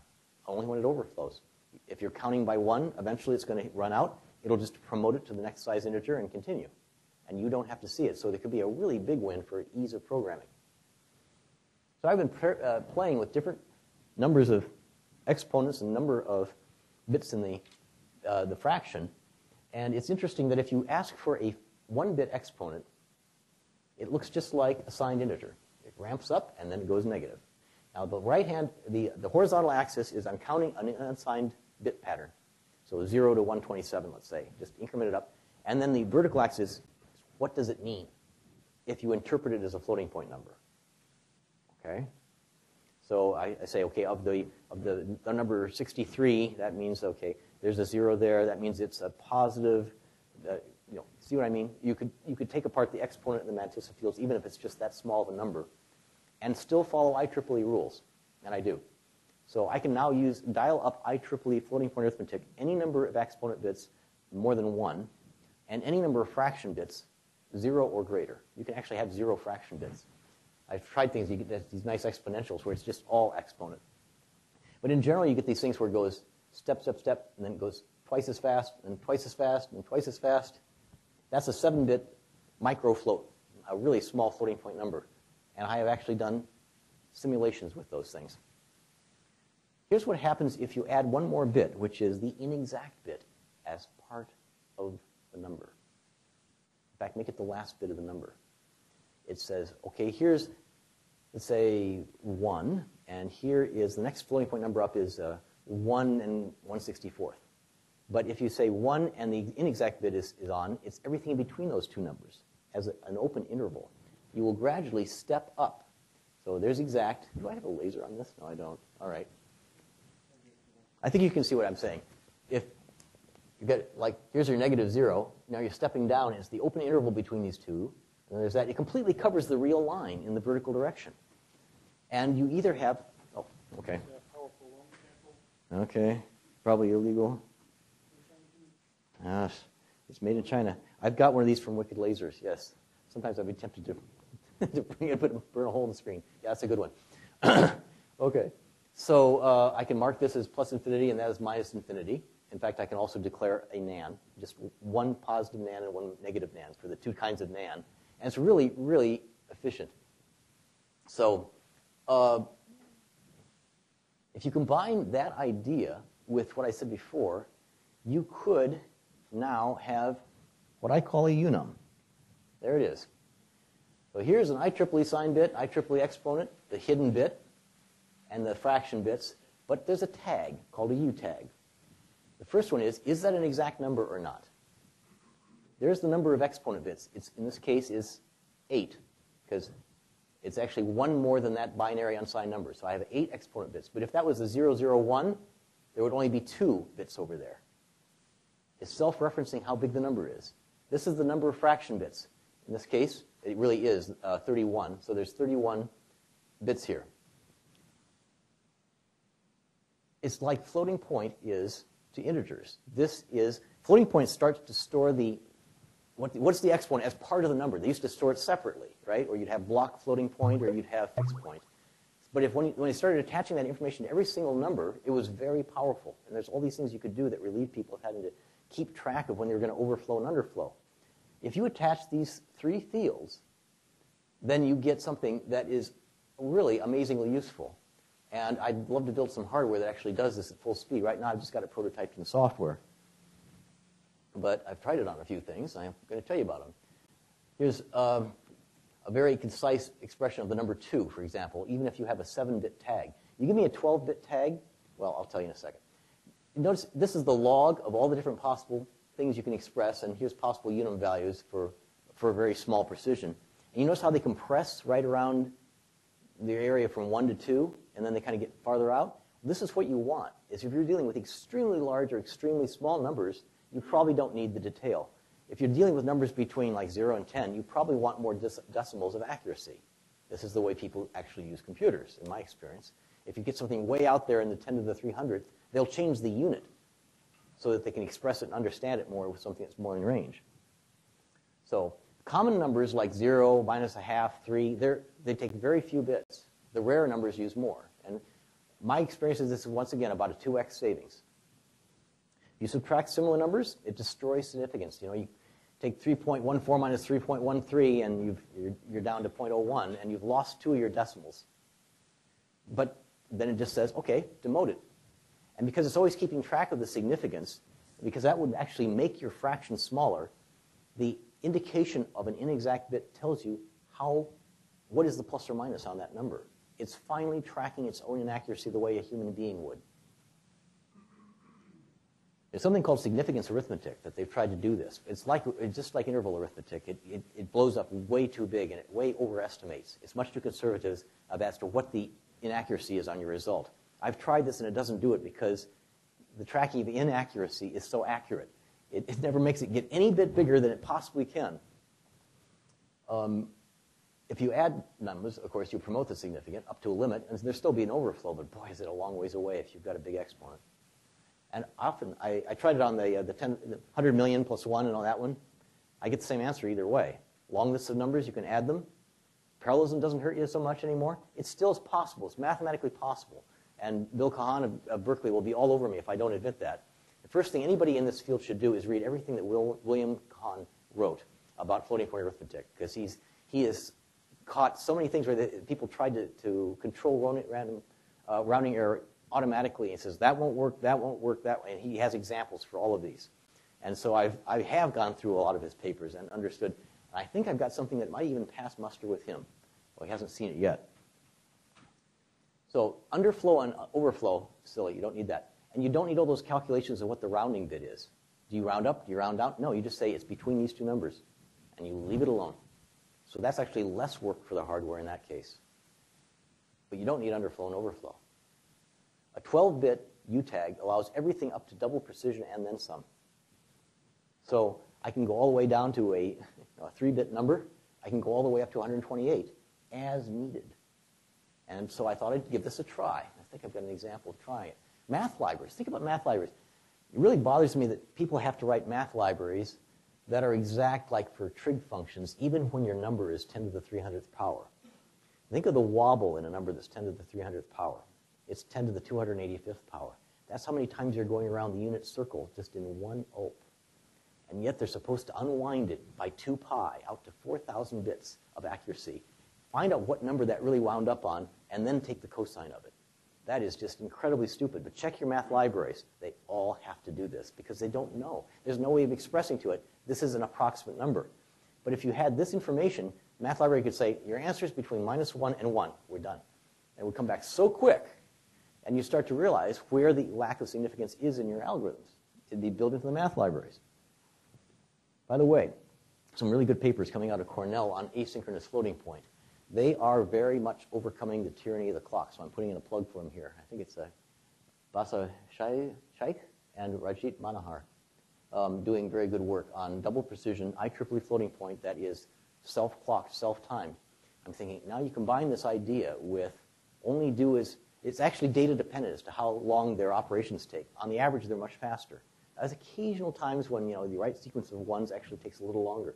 Speaker 2: only when it overflows. If you're counting by 1, eventually it's going to run out. It'll just promote it to the next size integer and continue, and you don't have to see it. So there could be a really big win for ease of programming. So I've been playing with different numbers of exponents and number of bits in the fraction. And it's interesting that if you ask for a 1-bit exponent, it looks just like a signed integer. It ramps up, and then it goes negative. Now, the the horizontal axis is I'm counting an unsigned bit pattern. So 0 to 127, let's say. Just increment it up. And then the vertical axis, what does it mean if you interpret it as a floating point number? Okay? So I say, okay, of the number 63, that means, okay, there's a 0 there. That means it's a positive. See what I mean? You could take apart the exponent and the mantissa fields, even if it's just that small of a number, and still follow IEEE rules, and I do. So I can now dial up IEEE floating point arithmetic, any number of exponent bits more than 1, and any number of fraction bits, 0 or greater. You can actually have 0 fraction bits. I've tried things, you get these nice exponentials where it's just all exponent. But in general, you get these things where it goes step, step, step, and then it goes twice as fast, and twice as fast, and twice as fast. That's a 7-bit micro float, a really small floating point number. And I have actually done simulations with those things. Here's what happens if you add one more bit, which is the inexact bit, as part of the number. In fact, make it the last bit of the number. It says, okay, here's, let's say, 1, and here is the next floating point number up is 1 and 1/64. But if you say 1 and the inexact bit is on, it's everything in between those two numbers as an open interval. You will gradually step up. So there's exact. Do I have a laser on this? No, I don't. All right. I think you can see what I'm saying. If you get, like, here's your -0. Now you're stepping down. It's the open interval between these two. And there's that. It completely covers the real line in the vertical direction. And you either have, oh, okay. Okay, probably illegal. Gosh, it's made in China. I've got one of these from Wicked Lasers, yes. Sometimes I'd be tempted to bring it, burn a hole in the screen. Yeah, that's a good one. Okay, so I can mark this as plus infinity, and that is minus infinity. In fact, I can also declare a nan, just one positive nan and one negative nan for the two kinds of nan. And it's really, really efficient. So if you combine that idea with what I said before, you could now have what I call a unum. There it is. So here's an IEEE sign bit, IEEE exponent, the hidden bit, and the fraction bits, but there's a tag called a U tag. The first one is that an exact number or not? There's the number of exponent bits. It's, in this case, is 8, because it's actually one more than that binary unsigned number. So I have 8 exponent bits. But if that was a 001, there would only be 2 bits over there. It's self-referencing how big the number is. This is the number of fraction bits. In this case, it really is 31. So there's 31 bits here. it's like floating point is to integers. Floating point starts to store what's the exponent as part of the number. They used to store it separately, right? Or you'd have block floating point, or you'd have fixed point. But when they started attaching that information to every single number, it was very powerful. And there's all these things you could do that relieve people of having to keep track of when they were going to overflow and underflow. If you attach these three fields, then you get something that is really amazingly useful. And I'd love to build some hardware that actually does this at full speed. Right now, I've just got it prototyped in software. But I've tried it on a few things, and I'm going to tell you about them. Here's a very concise expression of the number 2, for example, even if you have a 7-bit tag. You give me a 12-bit tag, well, I'll tell you in a second. Notice this is the log of all the different possible things you can express, and here's possible unum values for a very small precision. And you notice how they compress right around the area from 1 to 2, and then they kind of get farther out? This is what you want, is if you're dealing with extremely large or extremely small numbers, you probably don't need the detail. If you're dealing with numbers between like 0 and 10, you probably want more decimals of accuracy. This is the way people actually use computers, in my experience. If you get something way out there in the 10 to the 300th, they'll change the unit so that they can express it and understand it more with something that's more in range. So common numbers like 0, minus a half, 3, they take very few bits. The rare numbers use more. And my experience is this is, once again, about a 2x savings. You subtract similar numbers, it destroys significance. You take 3.14 minus 3.13, and you're down to 0.01, and you've lost 2 of your decimals. But then it just says, okay, demote it. And because it's always keeping track of the significance, because that would actually make your fraction smaller, the indication of an inexact bit tells you what is the plus or minus on that number. It's finally tracking its own inaccuracy the way a human being would. There's something called significance arithmetic that they've tried to do this. It's just like interval arithmetic. It blows up way too big, and it way overestimates. It's much too conservative as to what the inaccuracy is on your result. I've tried this, and it doesn't do it because the tracking of inaccuracy is so accurate. It never makes it get any bit bigger than it possibly can. If you add numbers, of course, you promote the significant up to a limit, and there'll still be an overflow, but boy, is it a long ways away if you've got a big exponent. And often, I tried it on the 100 million plus 1 and all that one. I get the same answer either way. Long lists of numbers, you can add them. Parallelism doesn't hurt you so much anymore. It still is possible. It's mathematically possible. And Bill Kahan of Berkeley will be all over me if I don't admit that. The first thing anybody in this field should do is read everything that William Kahan wrote about floating point arithmetic, because he has caught so many things where people tried to control rounding error automatically. He says, that won't work, that won't work, that way. And he has examples for all of these. And so I have gone through a lot of his papers and understood. And I think I've got something that might even pass muster with him. Well, he hasn't seen it yet. So underflow and overflow, silly, you don't need that. And you don't need all those calculations of what the rounding bit is. Do you round up? Do you round out? No, you just say it's between these two numbers. And you leave it alone. So that's actually less work for the hardware in that case. But you don't need underflow and overflow. A 12-bit UTAG allows everything up to double precision and then some. So I can go all the way down to a 3-bit number. I can go all the way up to 128 as needed. And so I thought I'd give this a try. I think I've got an example of trying it. Math libraries. Think about math libraries. It really bothers me that people have to write math libraries that are exact like for trig functions, even when your number is 10 to the 300th power. Think of the wobble in a number that's 10 to the 300th power. It's 10 to the 285th power. That's how many times you're going around the unit circle just in one ope. And yet they're supposed to unwind it by 2 pi out to 4,000 bits of accuracy. Find out what number that really wound up on, and then take the cosine of it. That is just incredibly stupid. But check your math libraries. They all have to do this because they don't know. There's no way of expressing to it, this is an approximate number. But if you had this information, the math library could say, your answer is between -1 and 1. We're done. And it would come back so quick, and you start to realize where the lack of significance is in your algorithms. It'd be built into the math libraries. By the way, some really good papers coming out of Cornell on asynchronous floating point. They are very much overcoming the tyranny of the clock. So I'm putting in a plug for them here. I think it's Basa Shaikh and Rajit Manohar doing very good work on double precision IEEE floating point that is self-clocked, self-timed. I'm thinking, now you combine this idea with only do as, It's actually data dependent as to how long their operations take. On the average, they're much faster. There's occasional times when the right sequence of ones actually takes a little longer.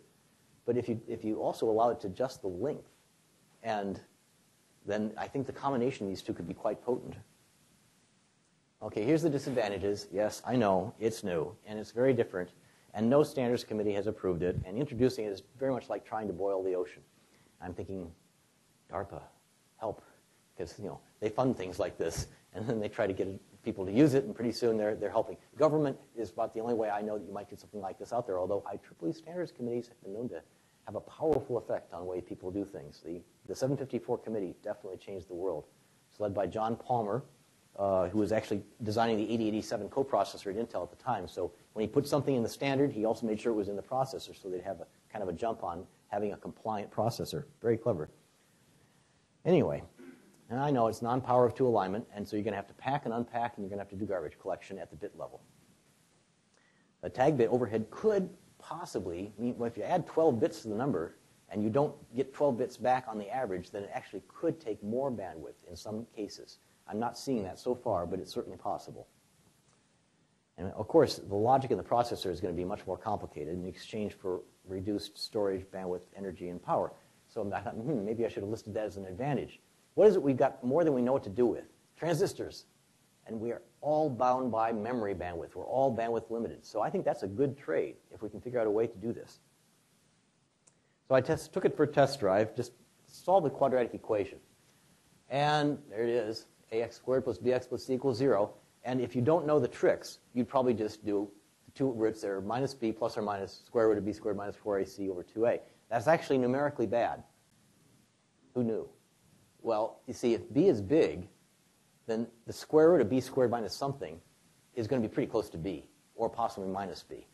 Speaker 2: But if you also allow it to adjust the length, and then I think the combination of these two could be quite potent. Okay, here's the disadvantages. Yes, I know, it's new, and it's very different, and no standards committee has approved it, and introducing it is very much like trying to boil the ocean. I'm thinking, DARPA, help, because they fund things like this, and then they try to get people to use it, and pretty soon they're helping. Government is about the only way I know that you might get something like this out there, although IEEE standards committees have been known to have a powerful effect on the way people do things. The 754 committee definitely changed the world. It's led by John Palmer, who was actually designing the 8087 coprocessor at Intel at the time. So when he put something in the standard, he also made sure it was in the processor so they'd have a kind of a jump on having a compliant processor. Very clever. Anyway, and I know it's non-power of two alignment, and so you're going to have to pack and unpack, and you're going to have to do garbage collection at the bit level. A tag bit overhead could possibly mean, well, if you add 12 bits to the number and you don't get 12 bits back on the average, then it actually could take more bandwidth in some cases. I'm not seeing that so far, but it's certainly possible. And of course, the logic in the processor is going to be much more complicated in exchange for reduced storage, bandwidth, energy, and power. So I thought, maybe I should have listed that as an advantage. What is it we've got more than we know what to do with? Transistors. And we are all bound by memory bandwidth. We're all bandwidth limited. So I think that's a good trade if we can figure out a way to do this. So I took it for a test drive, just solve the quadratic equation. And there it is, ax squared plus bx plus c equals 0. And if you don't know the tricks, you'd probably just do the two roots there, minus b plus or minus square root of b squared minus 4ac over 2a. That's actually numerically bad. Who knew? Well, you see, if b is big, then the square root of b squared minus something is going to be pretty close to b, or possibly minus b.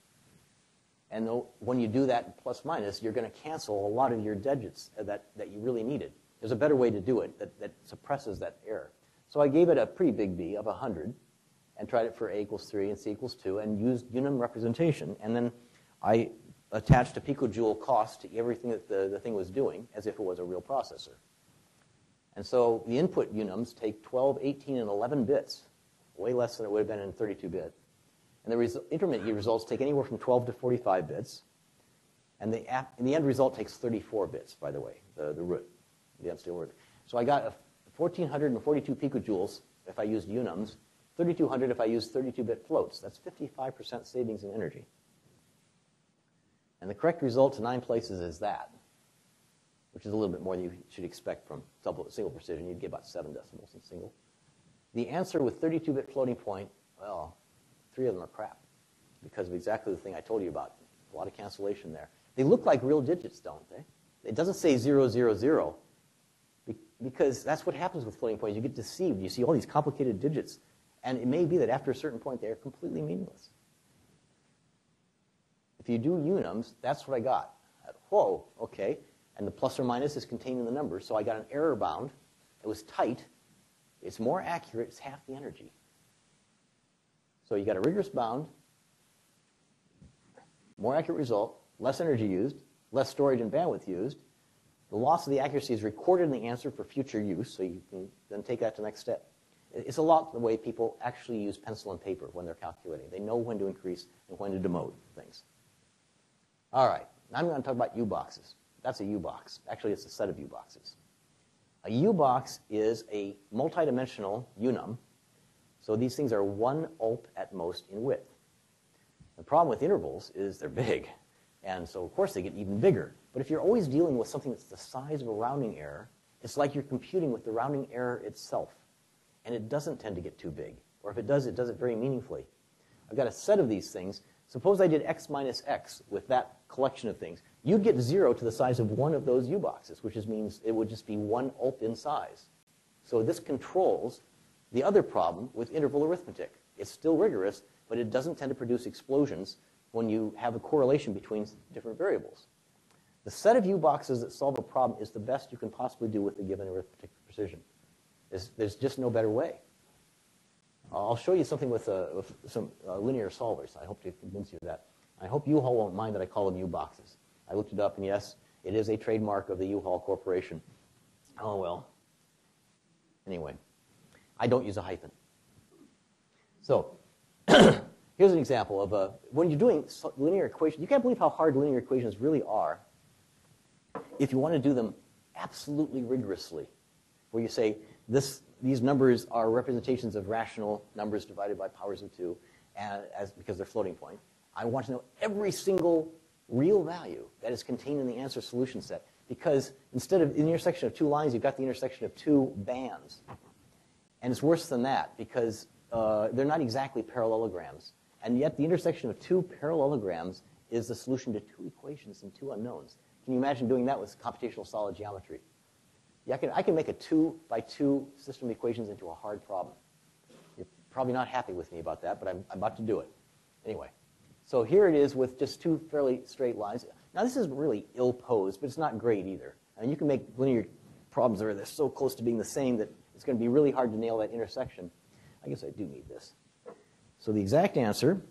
Speaker 2: And when you do that plus minus, you're going to cancel a lot of your digits that you really needed. There's a better way to do it that suppresses that error. So I gave it a pretty big b of 100 and tried it for a equals 3 and c equals 2 and used unum representation. And then I attached a picojoule cost to everything that the thing was doing as if it was a real processor. And so the input unums take 12, 18, and 11 bits, way less than it would have been in 32-bit. And the intermediate results take anywhere from 12 to 45 bits. And the end result takes 34 bits, by the way, the root, the unstable root. So I got 1,442 picojoules if I used unums, 3,200 if I used 32-bit floats. That's 55% savings in energy. And the correct result to 9 places is that, which is a little bit more than you should expect from single precision. You'd get about 7 decimals in single. The answer with 32-bit floating point, well, 3 of them are crap because of exactly the thing I told you about. A lot of cancellation there. They look like real digits, don't they? It doesn't say 0, 0, 0 because that's what happens with floating points. You get deceived. You see all these complicated digits, and it may be that after a certain point they are completely meaningless. If you do unums, that's what I got. Whoa, okay. And the plus or minus is contained in the number, so I got an error bound. It was tight. It's more accurate. It's half the energy. So you got a rigorous bound, more accurate result, less energy used, less storage and bandwidth used. The loss of the accuracy is recorded in the answer for future use, so you can then take that to the next step. It's a lot the way people actually use pencil and paper when they're calculating. They know when to increase and when to demote things. All right, now I'm going to talk about U-boxes. That's a U-box. Actually, it's a set of U-boxes. A U-box is a multidimensional unum. So these things are 1 ULP at most in width. The problem with intervals is they're big. And so, of course, they get even bigger. But if you're always dealing with something that's the size of a rounding error, it's like you're computing with the rounding error itself. And it doesn't tend to get too big. Or if it does it very meaningfully. I've got a set of these things. Suppose I did x minus x with that collection of things. You'd get 0 to the size of one of those U-boxes, which means it would just be 1 ULP in size. So this controls the other problem with interval arithmetic. It's still rigorous, but it doesn't tend to produce explosions when you have a correlation between different variables. The set of U-boxes that solve a problem is the best you can possibly do with a given arithmetic precision. There's just no better way. I'll show you something with some linear solvers. I hope to convince you of that. I hope U-Haul won't mind that I call them U-boxes. I looked it up, and yes, it is a trademark of the U-Haul Corporation. Oh, well. Anyway, I don't use a hyphen. So here's an example of when you're doing linear equations. You can't believe how hard linear equations really are if you want to do them absolutely rigorously, where you say these numbers are representations of rational numbers divided by powers of 2, and because they're floating point. I want to know every single real value that is contained in the answer solution set, because instead of the intersection of 2 lines, you've got the intersection of 2 bands. And it's worse than that, because they're not exactly parallelograms. And yet the intersection of 2 parallelograms is the solution to 2 equations and 2 unknowns. Can you imagine doing that with computational solid geometry? Yeah, I can make a 2 by 2 system of equations into a hard problem. You're probably not happy with me about that, but I'm about to do it. Anyway, so here it is with just 2 fairly straight lines. Now, this is really ill-posed, but it's not great either. I mean, you can make linear problems where they're so close to being the same that it's going to be really hard to nail that intersection. I guess I do need this. So the exact answer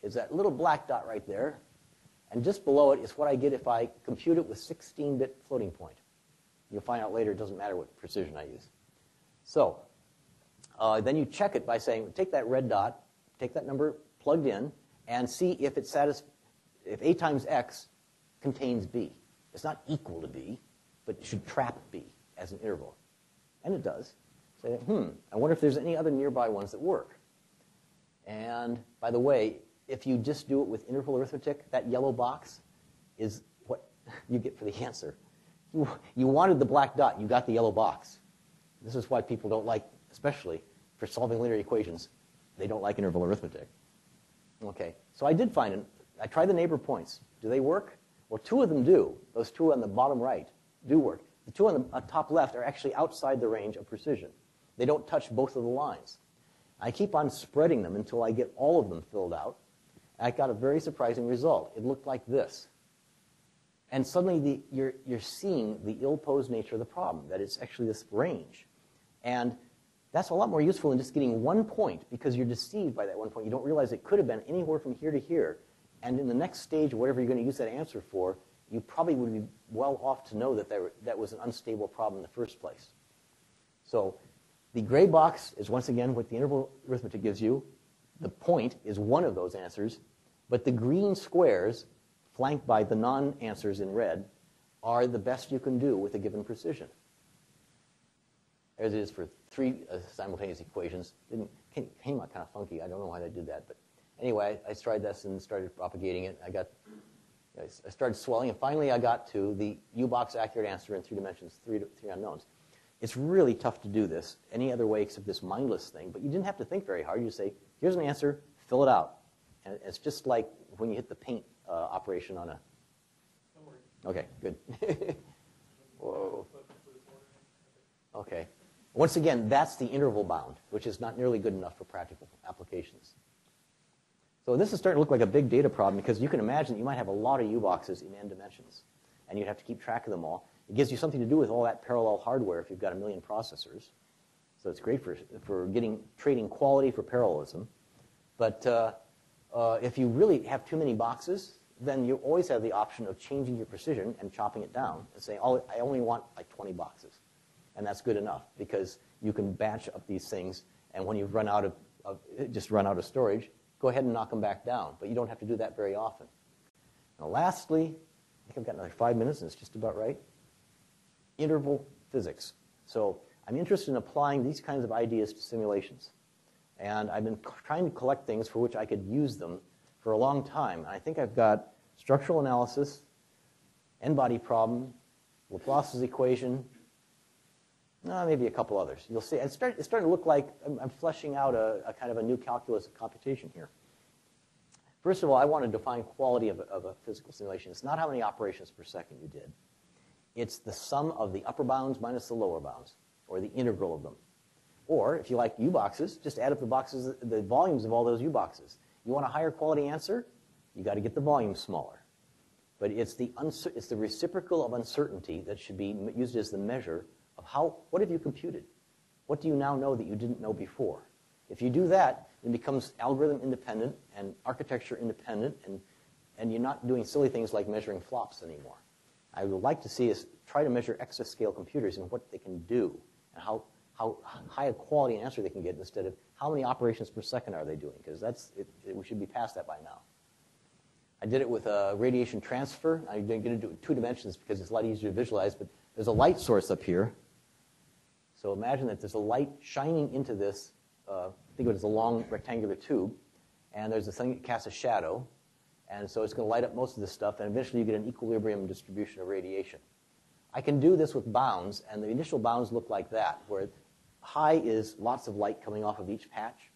Speaker 2: is that little black dot right there, and just below it is what I get if I compute it with 16-bit floating point. You'll find out later it doesn't matter what precision I use. So then you check it by saying, take that red dot, take that number plugged in, and see if it if A times X contains B. It's not equal to B, but it should trap B as an interval. And it does. Say, I wonder if there's any other nearby ones that work. And by the way, if you just do it with interval arithmetic, that yellow box is what you get for the answer. You wanted the black dot, you got the yellow box. This is why people don't like, especially for solving linear equations, they don't like interval arithmetic. Okay, so I did find it. I tried the neighbor points. Do they work? Well, 2 of them do. Those 2 on the bottom right do work. The 2 on the top left are actually outside the range of precision. They don't touch both of the lines. I keep on spreading them until I get all of them filled out. I got a very surprising result. It looked like this. And suddenly you're seeing the ill-posed nature of the problem, that it's actually this range. And that's a lot more useful than just getting 1 point, because you're deceived by that 1 point. You don't realize it could have been anywhere from here to here. And in the next stage, whatever you're going to use that answer for, you probably would be well off to know that that was an unstable problem in the first place. So the gray box is, once again, what the interval arithmetic gives you. The point is one of those answers. But the green squares, flanked by the non-answers in red, are the best you can do with a given precision. As it is for 3 simultaneous equations. Came out kind of funky. I don't know why they did that. But anyway, I tried this and started propagating it. I started swelling, and finally I got to the U-box accurate answer in 3 dimensions, 3 unknowns. It's really tough to do this any other way except this mindless thing, but you didn't have to think very hard. You say, here's an answer, fill it out. And it's just like when you hit the paint operation on a...
Speaker 3: Don't worry.
Speaker 2: Okay, good. Whoa. Okay. Once again, that's the interval bound, which is not nearly good enough for practical applications. So this is starting to look like a big data problem, because you can imagine you might have a lot of U-boxes in n dimensions, and you'd have to keep track of them all. It gives you something to do with all that parallel hardware if you've got 1 million processors. So it's great for trading quality for parallelism. But if you really have too many boxes, then you always have the option of changing your precision and chopping it down and saying, oh, I only want like 20 boxes. And that's good enough, because you can batch up these things, and when you've run out of storage, go ahead and knock them back down. But you don't have to do that very often. Now, lastly, I think I've got another 5 minutes, and it's just about right. Interval physics. So I'm interested in applying these kinds of ideas to simulations. And I've been trying to collect things for which I could use them for a long time. I think I've got structural analysis, n-body problem, Laplace's equation, maybe a couple others. You'll see. It's starting to look like I'm fleshing out a kind of a new calculus of computation here. First of all, I want to define quality of a physical simulation. It's not how many operations per second you did. It's the sum of the upper bounds minus the lower bounds, or the integral of them. Or, if you like U-boxes, just add up the volumes of all those U-boxes. You want a higher quality answer? You got to get the volume smaller. But it's the reciprocal of uncertainty that should be used as the measure of what have you computed? What do you now know that you didn't know before? If you do that, it becomes algorithm independent and architecture independent, and you're not doing silly things like measuring flops anymore. I would like to see us try to measure exascale computers and what they can do, and how how high a quality answer they can get instead of how many operations per second are they doing, because we should be past that by now. I did it with radiation transfer. I'm going to do it in 2 dimensions because it's a lot easier to visualize, but there's a light source up here. So imagine that there's a light shining into this, think of it as a long rectangular tube, and there's a thing that casts a shadow, and so it's going to light up most of this stuff, and eventually you get an equilibrium distribution of radiation. I can do this with bounds, and the initial bounds look like that, where high is lots of light coming off of each patch,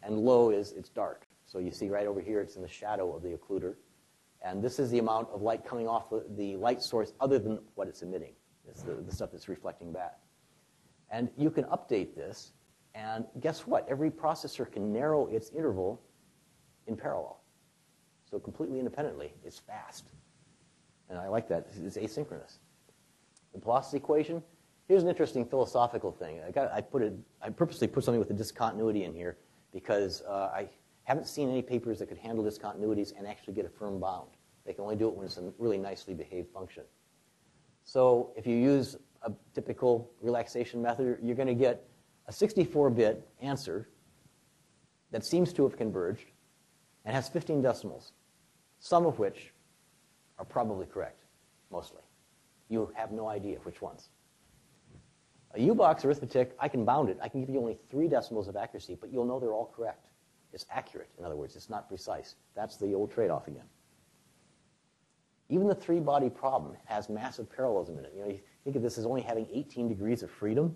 Speaker 2: and low is it's dark. So you see right over here, it's in the shadow of the occluder. And this is the amount of light coming off the light source other than what it's emitting. It's the stuff that's reflecting back. And you can update this, and guess what? Every processor can narrow its interval in parallel. So completely independently, it's fast. And I like that. It's asynchronous. The velocity equation, here's an interesting philosophical thing. I purposely put something with a discontinuity in here because I haven't seen any papers that could handle discontinuities and actually get a firm bound. They can only do it when it's a really nicely behaved function. So if you use a typical relaxation method, you're going to get a 64-bit answer that seems to have converged and has 15 decimals, some of which are probably correct, mostly. You have no idea which ones. A U-box arithmetic, I can bound it. I can give you only 3 decimals of accuracy, but you'll know they're all correct. It's accurate, in other words. It's not precise. That's the old trade-off again. Even the 3-body problem has massive parallelism in it. You think of this as only having 18 degrees of freedom,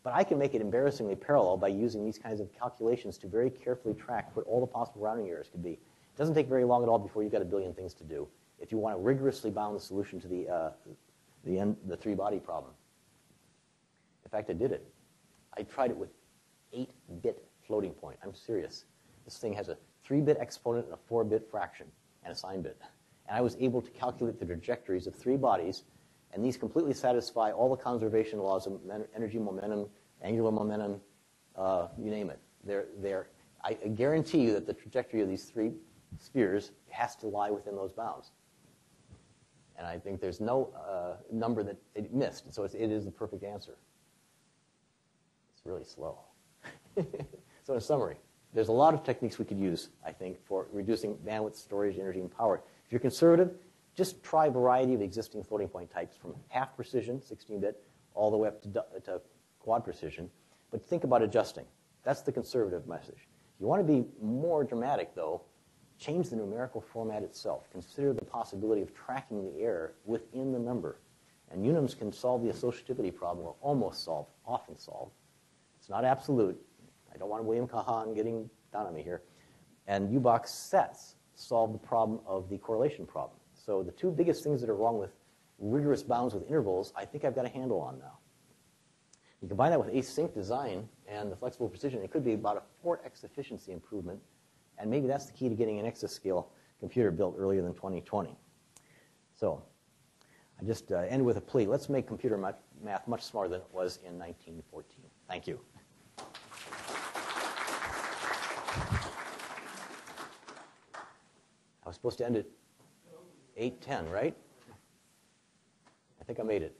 Speaker 2: but I can make it embarrassingly parallel by using these kinds of calculations to very carefully track what all the possible rounding errors could be. It doesn't take very long at all before you've got a billion things to do if you want to rigorously bound the solution to the 3-body problem. In fact, I did it. I tried it with 8-bit floating point. I'm serious. This thing has a 3-bit exponent and a 4-bit fraction and a sign bit. And I was able to calculate the trajectories of 3 bodies, and these completely satisfy all the conservation laws of energy momentum, angular momentum, you name it. I guarantee you that the trajectory of these 3 spheres has to lie within those bounds. And I think there's no number that it missed, so it is the perfect answer. It's really slow. So in summary, there's a lot of techniques we could use, I think, for reducing bandwidth, storage, energy, and power. If you're conservative, just try a variety of existing floating point types from half precision, 16-bit, all the way up to quad precision. But think about adjusting. That's the conservative message. If you want to be more dramatic, though, change the numerical format itself. Consider the possibility of tracking the error within the number. And unums can solve the associativity problem, or almost solve, often solve. It's not absolute. I don't want William Kahan getting down on me here. And U-box sets solve the problem of the correlation problem. So the 2 biggest things that are wrong with rigorous bounds with intervals, I think I've got a handle on now. You combine that with async design and the flexible precision, it could be about a 4x efficiency improvement, and maybe that's the key to getting an exascale computer built earlier than 2020. So I just end with a plea. Let's make computer math much smarter than it was in 1914. Thank you. I was supposed to end at 8:10, right? I think I made it.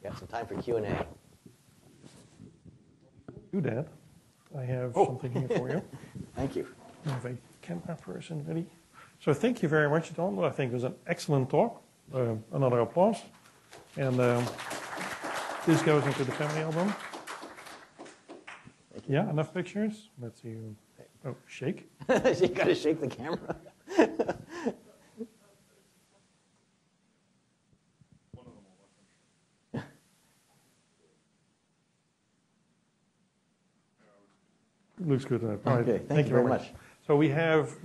Speaker 2: Got some time for Q&A.
Speaker 3: Do that. I have something here for you.
Speaker 2: Thank you.
Speaker 3: I have a camera person ready. So thank you very much, Don. I think it was an excellent talk. Another applause. And this goes into the family album.
Speaker 2: Thank you.
Speaker 3: Yeah, enough pictures. Let's see. Oh, shake.
Speaker 2: You got to shake the camera.
Speaker 3: Looks good. All right.
Speaker 2: Okay, thank you very much.
Speaker 3: So we have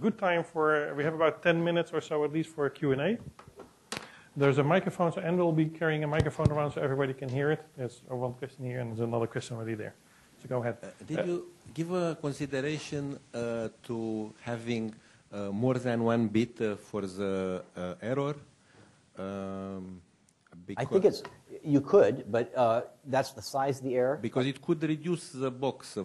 Speaker 3: good time for, we have about 10 minutes or so at least for a Q&A. There's a microphone, so Anne will be carrying a microphone around so everybody can hear it. There's one question here and there's another question already there. So go ahead.
Speaker 4: Did you give a consideration to having more than 1 bit for the error?
Speaker 2: I think you could, but that's the size of the error.
Speaker 4: Because it could reduce the box,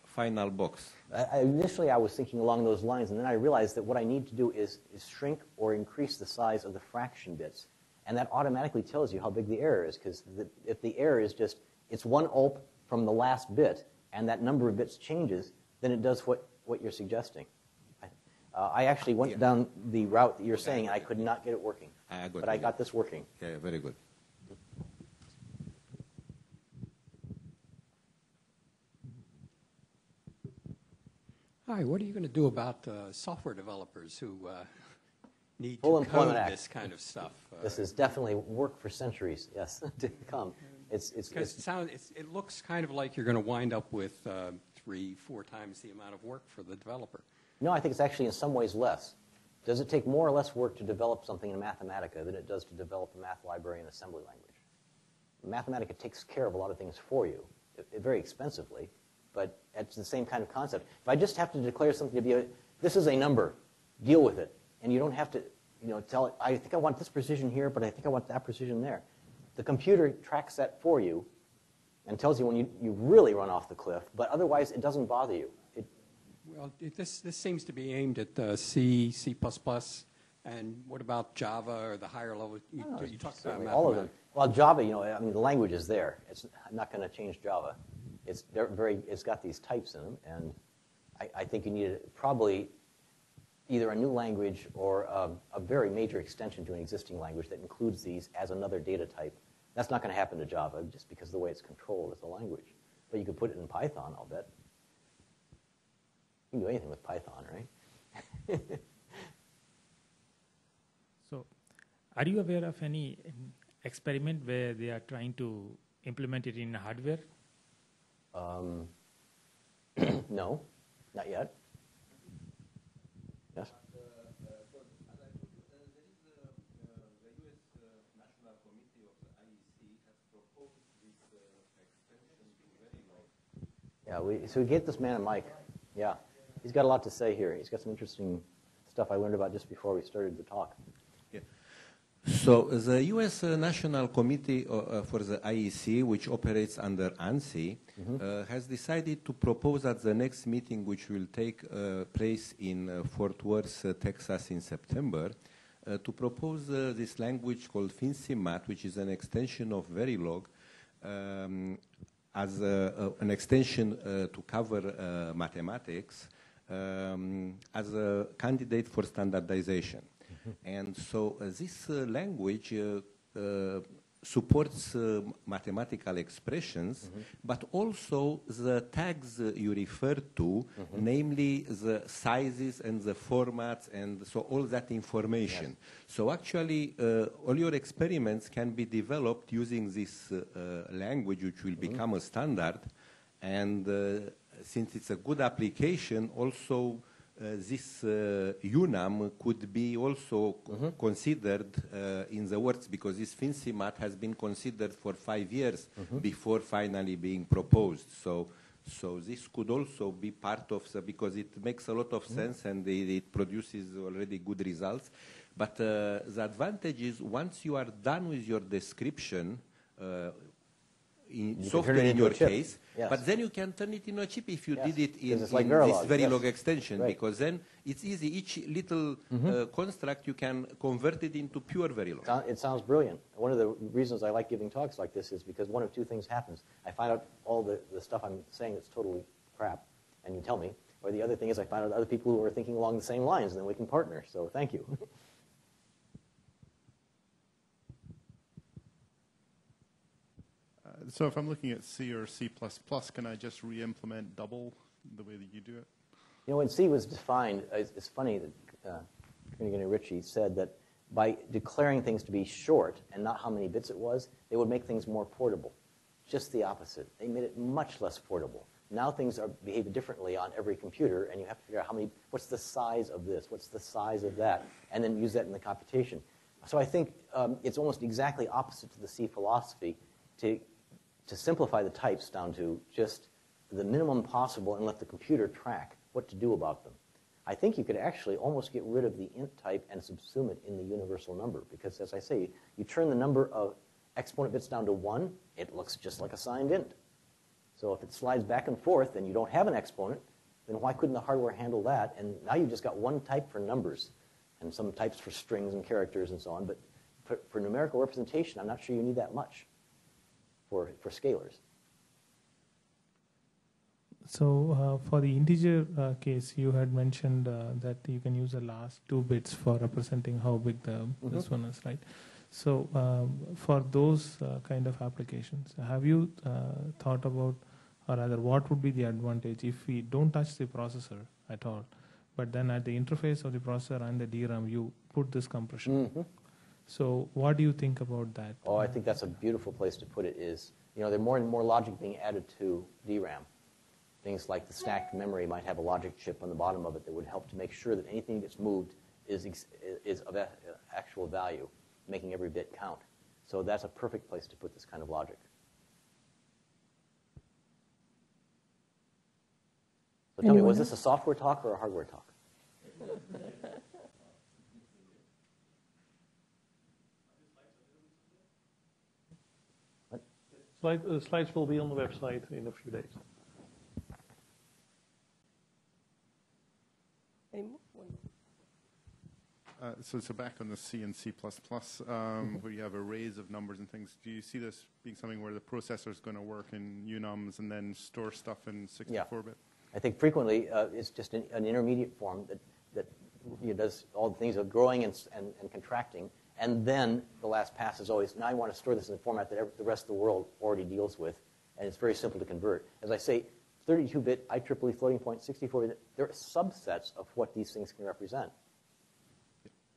Speaker 4: final box.
Speaker 2: Initially, I was thinking along those lines, and then I realized that what I need to do is shrink or increase the size of the fraction bits. And that automatically tells you how big the error is, because if the error is just, it's one ULP from the last bit, and that number of bits changes, then it does what you're suggesting. I actually went down the route that you're saying, and I could not get it working. But I got this working.
Speaker 4: Yeah, very good.
Speaker 5: Hi, what are you going to do about software developers who need
Speaker 2: Full
Speaker 5: to
Speaker 2: Employment
Speaker 5: code
Speaker 2: Act.
Speaker 5: this kind of stuff?
Speaker 2: This is definitely work for centuries, yes, to come.
Speaker 5: It looks kind of like you're going to wind up with 3-4 times the amount of work for the developer.
Speaker 2: No, I think it's actually in some ways less. Does it take more or less work to develop something in Mathematica than it does to develop a math library in assembly language? Mathematica takes care of a lot of things for you, very expensively, but it's the same kind of concept. If I just have to declare something to be this is a number, deal with it, and you don't have to tell it, I think I want this precision here, but I think I want that precision there. The computer tracks that for you and tells you when you really run off the cliff, but otherwise it doesn't bother you.
Speaker 5: Well, this seems to be aimed at C, C++, and what about Java or the higher level? You talked about
Speaker 2: all of them. Well, Java, I mean, the language is there. I'm not going to change Java. It's got these types in them, and I think you need probably either a new language or a very major extension to an existing language that includes these as another data type. That's not going to happen to Java just because of the way it's controlled as a language. But you could put it in Python, I'll bet. You can do anything with Python, right?
Speaker 6: So, are you aware of any experiment where they are trying to implement it in hardware?
Speaker 2: No, not yet. Yes? Yeah, so we get this man a mic. Yeah, he's got a lot to say here. He's got some interesting stuff I learned about just before we started the talk.
Speaker 4: Yeah. So the U.S. National Committee for the IEC, which operates under ANSI, has decided to propose at the next meeting, which will take place in Fort Worth, Texas in September, to propose this language called FinCMath, which is an extension of Verilog, as an extension to cover mathematics as a candidate for standardization. And so this language supports mathematical expressions, but also the tags you refer to, namely the sizes and the formats, and so all that information. Yes. So actually, all your experiments can be developed using this language, which will become a standard. And since it's a good application, also this UNAM could be also considered in the works, because this FinCMath has been considered for 5 years before finally being proposed. So this could also be part of the, because it makes a lot of sense and it produces already good results. But the advantage is once you are done with your description, in software in your case, but then you can turn it into a chip if you did it in this Verilog extension, because then it's easy. Each little construct, you can convert it into pure Verilog.
Speaker 2: It sounds brilliant. One of the reasons I like giving talks like this is because one of two things happens. I find out all the stuff I'm saying that's totally crap, and you tell me. Or the other thing is I find out other people who are thinking along the same lines, and then we can partner. So thank you.
Speaker 7: So if I'm looking at C or C++, can I just re-implement double the way that you do it?
Speaker 2: You know, when C was defined, it's funny that Ritchie said that by declaring things to be short and not how many bits it was, they would make things more portable. Just the opposite. They made it much less portable. Now things are behaving differently on every computer, and you have to figure out what's the size of this, what's the size of that, and then use that in the computation. So I think it's almost exactly opposite to the C philosophy to simplify the types down to just the minimum possible and let the computer track what to do about them. I think you could actually almost get rid of the int type and subsume it in the universal number, because as I say, you turn the number of exponent bits down to 1, it looks just like a signed int. So if it slides back and forth and you don't have an exponent, then why couldn't the hardware handle that? And now you've just got one type for numbers and some types for strings and characters and so on, but for numerical representation, I'm not sure you need that much for scalars.
Speaker 8: So for the integer case, you had mentioned that you can use the last 2 bits for representing how big this one is, right? So for those kind of applications, have you thought about, or rather, what would be the advantage if we don't touch the processor at all, but then at the interface of the processor and the DRAM, you put this compression? So what do you think about that?
Speaker 2: Oh, I think that's a beautiful place to put it is, you know, there are more and more logic being added to DRAM. Things like the stacked memory might have a logic chip on the bottom of it that would help to make sure that anything that's moved is of actual value, making every bit count. So that's a perfect place to put this kind of logic. So tell me, was this a software talk or a hardware talk?
Speaker 3: The slides will be on the website in a few days.
Speaker 7: So back on the C and C++, where you have arrays of numbers and things, do you see this being something where the processor is going to work in unums and then store stuff in 64-bit?
Speaker 2: Yeah. I think frequently it's just an intermediate form that does all the things of growing and contracting, and then the last pass is always, now I want to store this in a format that the rest of the world already deals with, and it's very simple to convert. As I say, 32-bit, IEEE floating point, 64-bit, they're subsets of what these things can represent.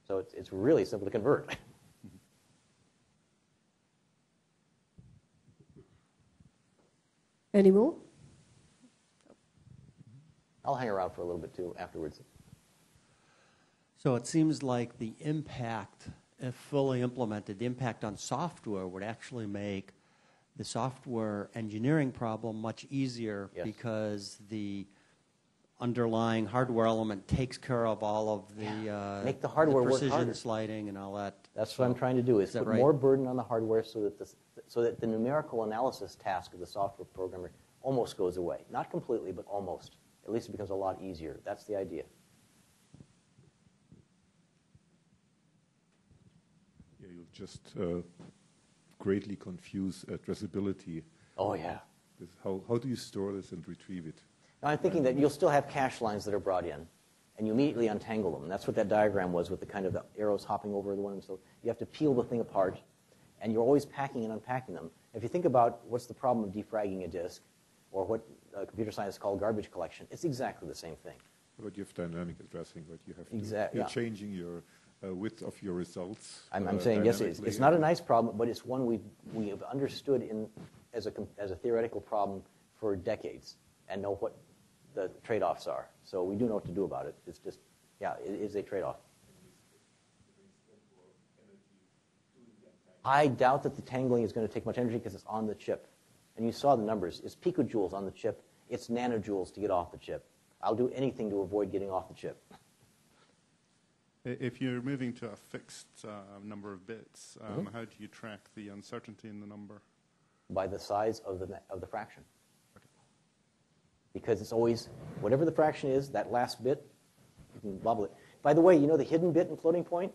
Speaker 2: So it's really simple to convert.
Speaker 1: Any more?
Speaker 2: I'll hang around for a little bit too afterwards.
Speaker 9: So it seems like the impact, if fully implemented, the impact on software would actually make the software engineering problem much easier,
Speaker 2: yes,
Speaker 9: because the underlying hardware element takes care of all of the,
Speaker 2: make the hardware work
Speaker 9: precision
Speaker 2: harder.
Speaker 9: sliding and all that.
Speaker 2: That's what I'm trying to do, is put
Speaker 9: right?
Speaker 2: more burden on the hardware so that the numerical analysis task of the software programmer almost goes away. Not completely, but almost. At least it becomes a lot easier. That's the idea.
Speaker 10: Yeah, you'll just greatly confuse addressability.
Speaker 2: Oh, yeah.
Speaker 10: How do you store this and retrieve it?
Speaker 2: Now, I'm thinking that you'll still have cache lines that are brought in, and you immediately untangle them. And that's what that diagram was with the kind of the arrows hopping over the one. So you have to peel the thing apart, and you're always packing and unpacking them. If you think about what's the problem of defragging a disk, or what computer science called garbage collection, it's exactly the same thing.
Speaker 10: But you have dynamic addressing, but you have to,
Speaker 2: Exactly.
Speaker 10: you're changing your width of your results.
Speaker 2: I'm saying, yes, it's not a nice problem, but it's one we have understood as a theoretical problem for decades and know what the trade-offs are. So we do know what to do about it. It's just, yeah, it is a trade-off. I doubt that the tangling is going to take much energy because it's on the chip. And you saw the numbers. It's picojoules on the chip. It's nanojoules to get off the chip. I'll do anything to avoid getting off the chip.
Speaker 7: If you're moving to a fixed number of bits, how do you track the uncertainty in the number?
Speaker 2: By the size of the fraction. Okay. Because it's always, whatever the fraction is, that last bit, you can bubble it. By the way, you know the hidden bit in floating point?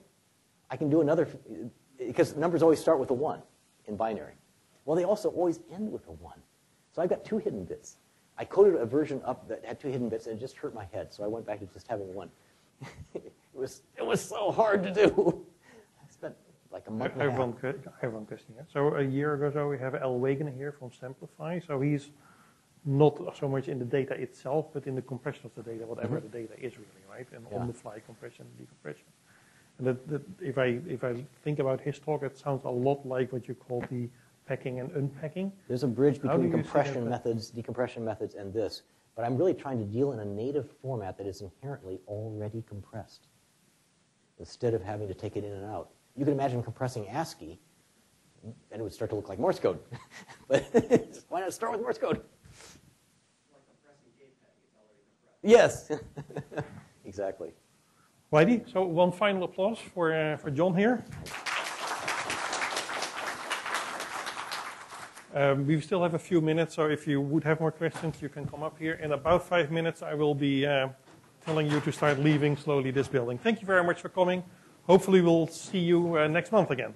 Speaker 2: I can do another, because numbers always start with a 1 in binary. Well, they also always end with a 1. So I've got 2 hidden bits. I coded a version up that had 2 hidden bits, and it just hurt my head, so I went back to just having 1. It was so hard to do. I spent like a month and a half.
Speaker 3: I have one question here. So a year ago, so we have Al Wagen here from Samplify. So he's not so much in the data itself, but in the compression of the data, whatever the data is really, right? And on-the-fly compression, decompression. And if I think about his talk, it sounds a lot like what you call the packing and unpacking.
Speaker 2: There's a bridge between compression methods, decompression methods, and this. But I'm really trying to deal in a native format that is inherently already compressed, instead of having to take it in and out. You can imagine compressing ASCII, and it would start to look like Morse code. But why not start with Morse code?
Speaker 9: Like compressing JPEG, it's already compressed.
Speaker 2: Yes, exactly.
Speaker 3: Righty, so one final applause for John here. We still have a few minutes, so if you would have more questions, you can come up here. In about 5 minutes, I will be telling you to start leaving slowly this building. Thank you very much for coming. Hopefully, we'll see you next month again.